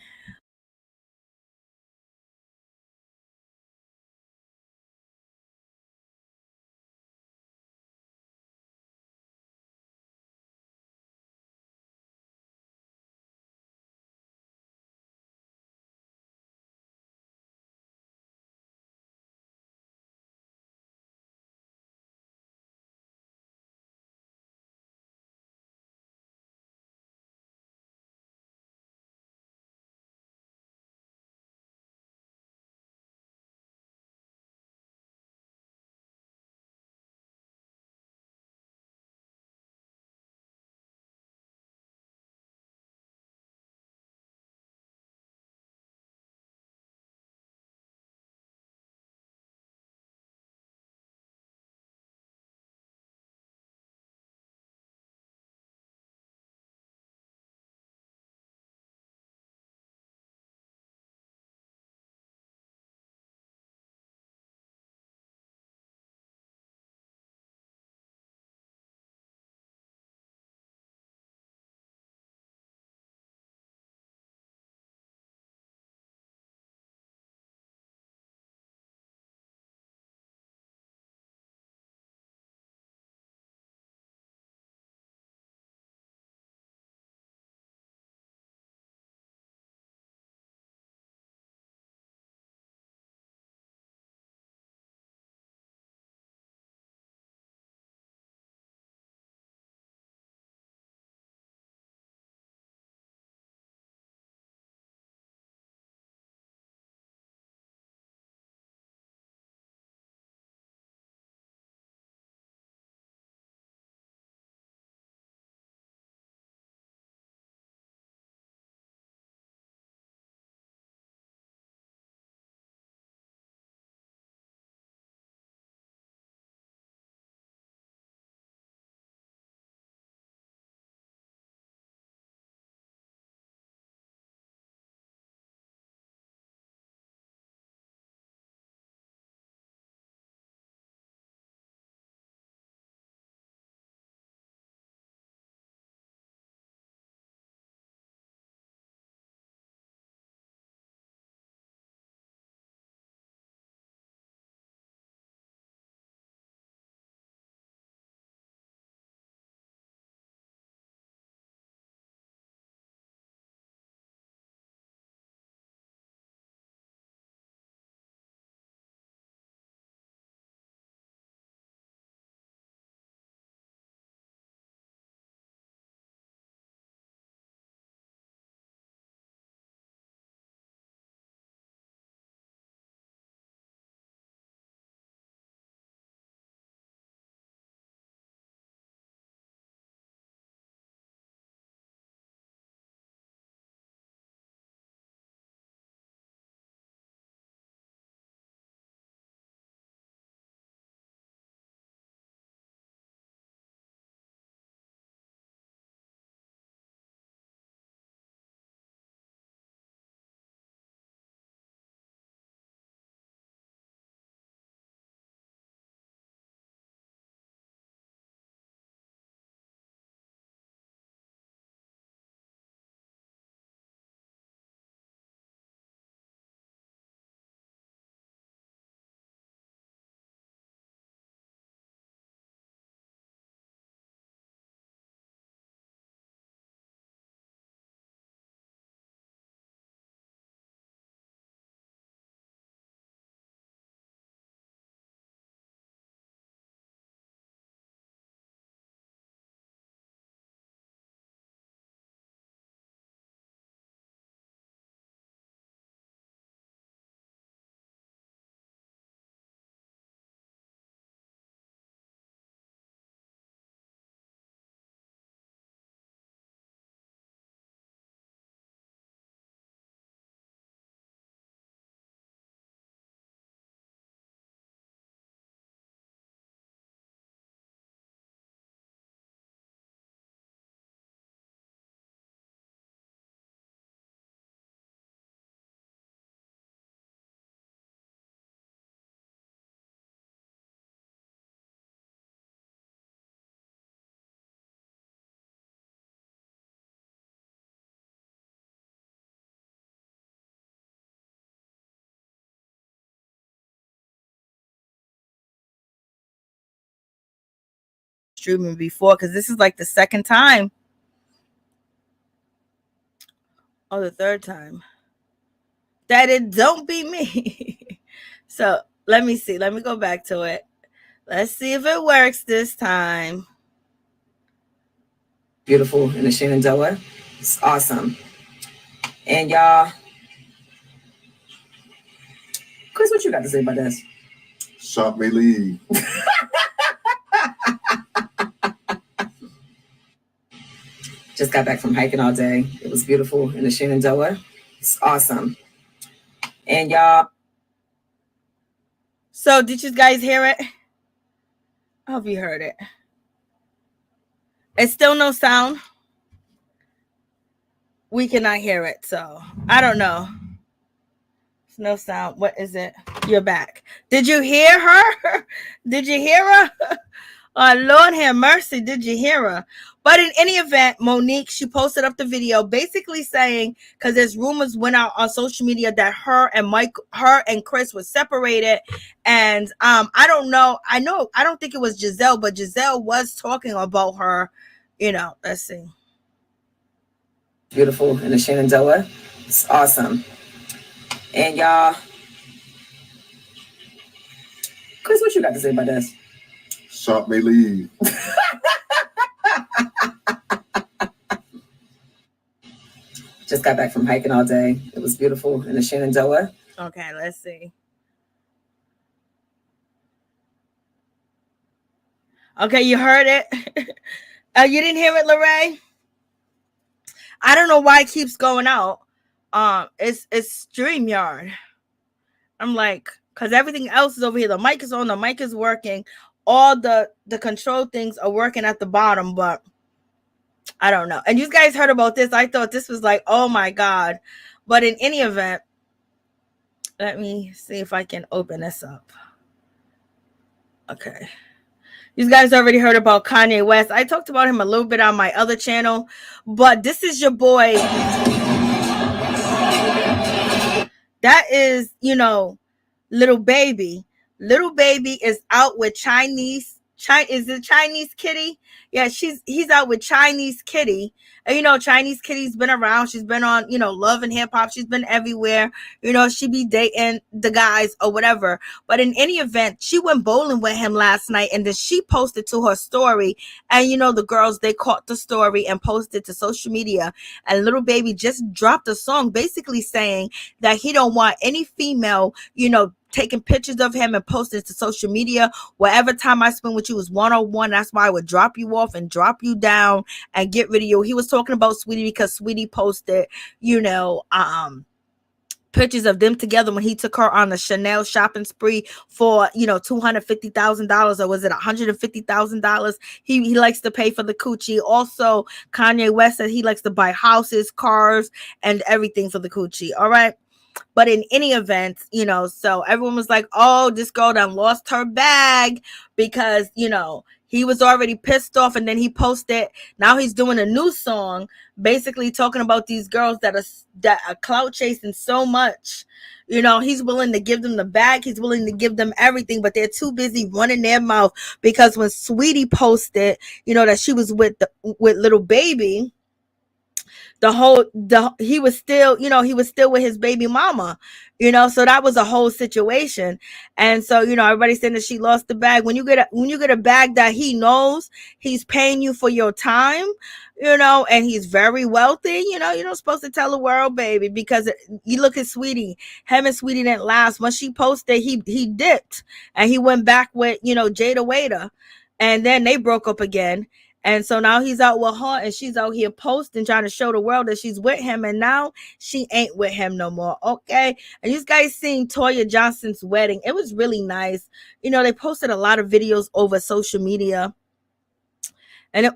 streaming before, because this is like the second time. Or the third time. That it don't be me. So let me see. Let me go back to it. Let's see if it works this time. Beautiful in the Shenandoah. It's awesome. And y'all, Chris, what you got to say about this? Shop may leave. Just got back from hiking all day. It was beautiful in the Shenandoah. It's awesome. And y'all. So did you guys hear it? I hope you heard it. It's still no sound. We cannot hear it, so I don't know. It's no sound. What is it? You're back. Did you hear her? Did you hear her? Oh, Lord have mercy. Did you hear her? But in any event, Monique, she posted up the video basically saying, because there's rumors went out on social media that her and Chris were separated. And I don't know. I don't think it was Gizelle, but Gizelle was talking about her. Let's see. Beautiful in the Shenandoah. It's awesome. And y'all, Chris, what you got to say about this? Shop may leave. Just got back from hiking all day. It was beautiful in the Shenandoah. Okay, let's see. Okay, you heard it. You didn't hear it, Lorraine? I don't know why it keeps going out. It's StreamYard. I'm like, because everything else is over here. The mic is on. The mic is working. All the control things are working at the bottom, but I don't know. And you guys heard about this. I thought this was like, oh my God. But in any event, let me see if I can open this up. Okay. You guys already heard about Kanye West. I talked about him a little bit on my other channel, but this is your boy. That is, Little Baby. Little Baby is out with Chinese Kitty? Yeah, he's out with Chinese Kitty. And Chinese Kitty's been around. She's been on, Love and Hip Hop. She's been everywhere. She be dating the guys or whatever. But in any event, she went bowling with him last night, and then she posted to her story. And the girls, they caught the story and posted to social media. And Little Baby just dropped a song basically saying that he don't want any female, taking pictures of him and posting it to social media. Whatever time I spend with you is one-on-one. That's why I would drop you off and drop you down and get rid of you. He was talking about Sweetie because Sweetie posted, pictures of them together when he took her on a Chanel shopping spree for, $250,000, or was it $150,000? He likes to pay for the coochie. Also, Kanye West said he likes to buy houses, cars, and everything for the coochie. All right. But in any event, so everyone was like, oh, this girl done lost her bag because, he was already pissed off, and then he posted. Now he's doing a new song basically talking about these girls that are clout chasing so much. He's willing to give them the bag. He's willing to give them everything, but they're too busy running their mouth because when Sweetie posted, that she was with Little Baby, he was still with his baby mama, so that was a whole situation. And so, everybody's saying that she lost the bag. When you get a bag that he knows he's paying you for your time, and he's very wealthy, you're not supposed to tell the world, baby, because you look at Sweetie. Him and Sweetie didn't last. When she posted, he dipped and he went back with, Jada Waiter, and then they broke up again. And so now he's out with her, and she's out here posting, trying to show the world that she's with him. And now she ain't with him no more. Okay. And you guys seen Toya Johnson's wedding. It was really nice. They posted a lot of videos over social media. And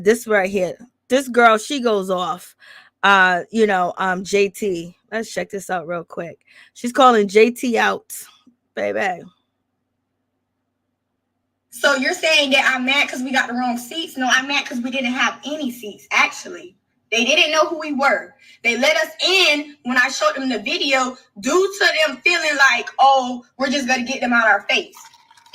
this right here, this girl, she goes off. JT. Let's check this out real quick. She's calling JT out, baby. So you're saying that I'm mad because we got the wrong seats? No, I'm mad because we didn't have any seats, actually. They didn't know who we were. They let us in when I showed them the video due to them feeling like, oh, we're just going to get them out our face,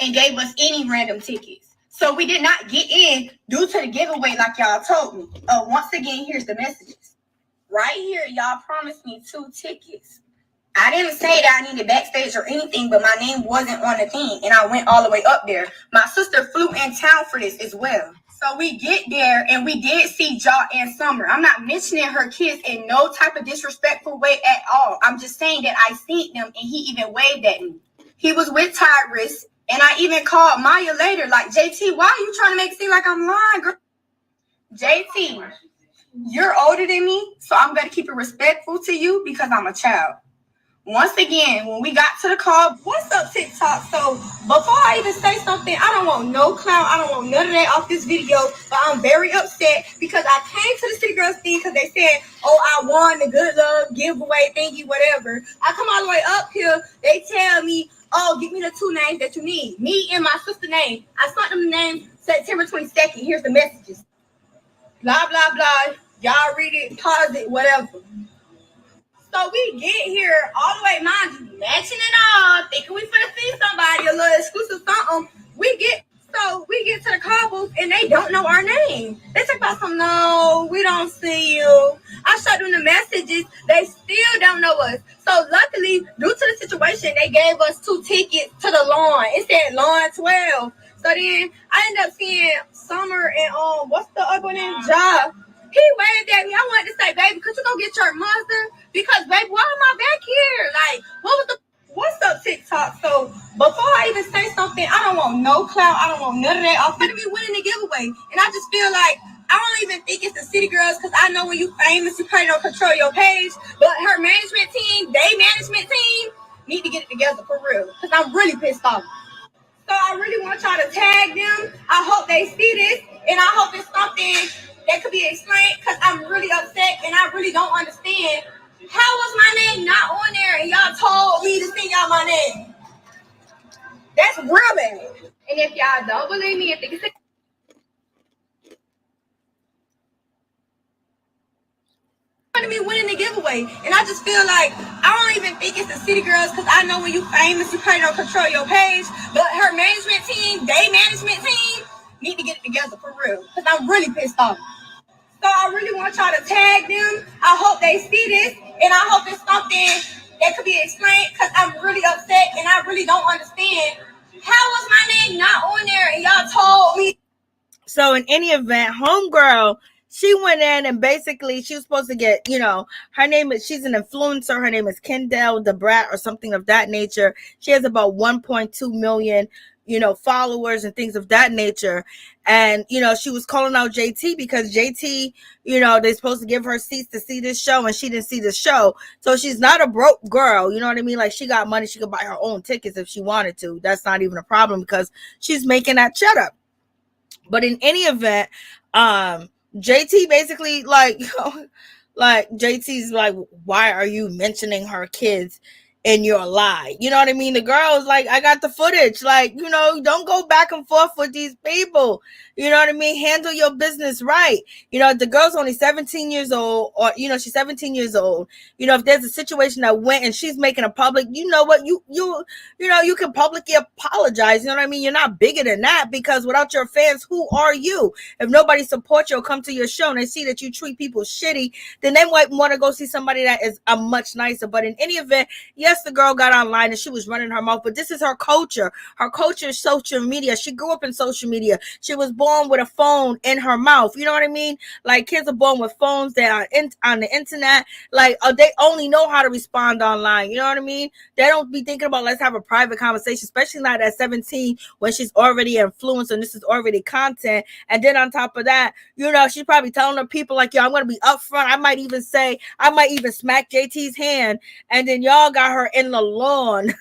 and gave us any random tickets. So we did not get in due to the giveaway like y'all told me. Once again, here's the messages. Right here, y'all promised me 2 tickets. I didn't say that I needed backstage or anything, but my name wasn't on the thing, and I went all the way up there. My sister flew in town for this as well. So we get there, and we did see Ja and Summer. I'm not mentioning her kids in no type of disrespectful way at all. I'm just saying that I seen them, and he even waved at me. He was with Charrisse, and I even called Maya later, like, JT, why are you trying to make it seem like I'm lying, girl? JT, you're older than me, so I'm going to keep it respectful to you because I'm a child. Once again, when we got to the call, what's up, TikTok? So before I even say something, I don't want no clown. I don't want none of that off this video. But I'm very upset because I came to the City Girls thing because they said, oh, I won the good love giveaway thingy, whatever. I come all the way up here. They tell me, oh, give me the 2 names that you need. Me and my sister name. I sent them the name September 22nd. Here's the messages. Blah, blah, blah. Y'all read it, pause it, whatever. So we get here all the way, mind you, matching it all, thinking we finna see somebody, a little exclusive something. We get to the car booth and they don't know our name. They talk about some, no, we don't see you. I showed them the messages. They still don't know us. So luckily, due to the situation, they gave us 2 tickets to the lawn. It said lawn 12. So then I ended up seeing Summer and what's the other name? Ja. He waved at me. I wanted to say, baby, could you go get your mother? Because, baby, why am I back here? Like, what's up, TikTok? So, before I even say something, I don't want no clout. I don't want none of that. I'm going to be winning the giveaway. And I just feel like, I don't even think it's the City Girls because I know when you famous, you probably don't control your page. But her management team, need to get it together for real. Because I'm really pissed off. So, I really want y'all to tag them. I hope they see this. And I hope it's something that could be explained because I'm really upset and I really don't understand. How was my name not on there and y'all told me to send y'all my name? That's real bad. And if y'all don't believe me and think it's me winning the giveaway, and I just feel like I don't even think it's the City Girls because I know when you famous, you probably don't control your page, but her management team need to get it together for real because I'm really pissed off. So I really want y'all to tag them. I hope they see this, and I hope it's something that could be explained because I'm really upset and I really don't understand. How was my name not on there and y'all told me? So in any event, homegirl, she went in and basically she was supposed to get, her name is, she's an influencer. Her name is Candace the Brat or something of that nature. She has about 1.2 million, followers and things of that nature. And, she was calling out JT because JT, they're supposed to give her seats to see this show and she didn't see the show. So she's not a broke girl. You know what I mean? Like she got money. She could buy her own tickets if she wanted to. That's not even a problem because she's making that cheddar. But in any event, JT basically like JT's like, why are you mentioning her kids in your lie? You know what I mean? The girl's like, I got the footage. Like, don't go back and forth with these people. You know what I mean? Handle your business right. The girl's only 17 years old or, she's 17 years old. If there's a situation that went and she's making a public, you know what, you can publicly apologize. You know what I mean? You're not bigger than that because without your fans, who are you? If nobody supports you or come to your show and they see that you treat people shitty, then they might want to go see somebody that is a much nicer. But in any event, yes, the girl got online and she was running her mouth, but this is her culture. Her culture is social media. She grew up in social media. She was born with a phone in her mouth. You know what I mean? Like kids are born with phones that are on the internet. Like they only know how to respond online. You know what I mean? They don't be thinking about let's have a private conversation, especially not at 17 when she's already influenced and this is already content. And then on top of that, she's probably telling her people like, yo, I'm going to be upfront. I might even smack JT's hand. And then y'all got her in the lawn.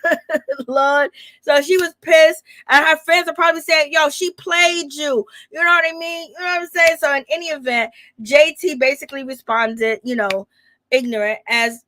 Lord. So she was pissed. And her fans are probably saying, yo, she played you. You know what I mean? You know what I'm saying? So in any event, JT basically responded, ignorant as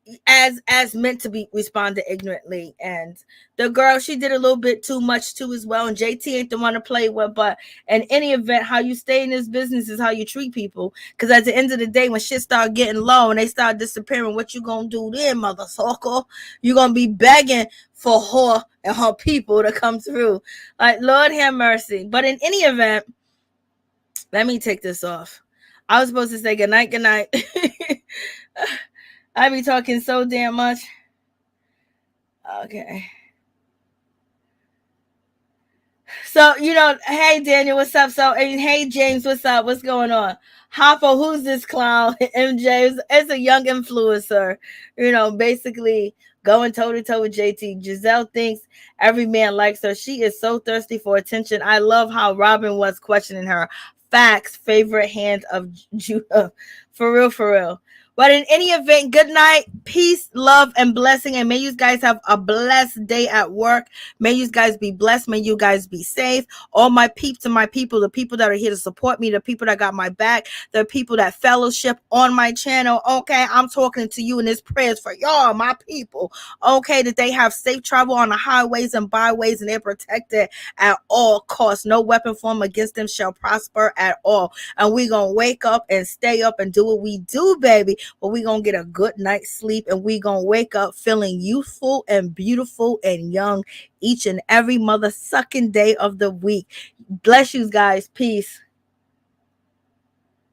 meant to be responded ignorantly. And the girl, she did a little bit too much too as well, and JT ain't the one to play with. But in any event, how you stay in this business is how you treat people, because at the end of the day, when shit start getting low and they start disappearing, what you gonna do then, mother sucker? You gonna be begging for her and her people to come through. Like, Lord have mercy. But in any event, let me take this off. I was supposed to say good night. I be talking so damn much. Okay. So, hey, Daniel, what's up? So, hey, James, what's up? What's going on? Hoppo, who's this clown? MJ is a young influencer, basically going toe-to-toe with JT. Gizelle thinks every man likes her. She is so thirsty for attention. I love how Robyn was questioning her. Facts, favorite hand of Judah. For real. But in any event, good night, peace, love, and blessing. And may you guys have a blessed day at work. May you guys be blessed. May you guys be safe. All my peeps and my people, the people that are here to support me, the people that got my back, the people that fellowship on my channel. Okay, I'm talking to you, and this prayers for y'all, my people. Okay, that they have safe travel on the highways and byways, and they're protected at all costs. No weapon formed against them shall prosper at all. And we gonna wake up and stay up and do what we do, baby. But we gonna get a good night's sleep, and we gonna wake up feeling youthful and beautiful and young each and every mother sucking day of the week. Bless you guys. Peace.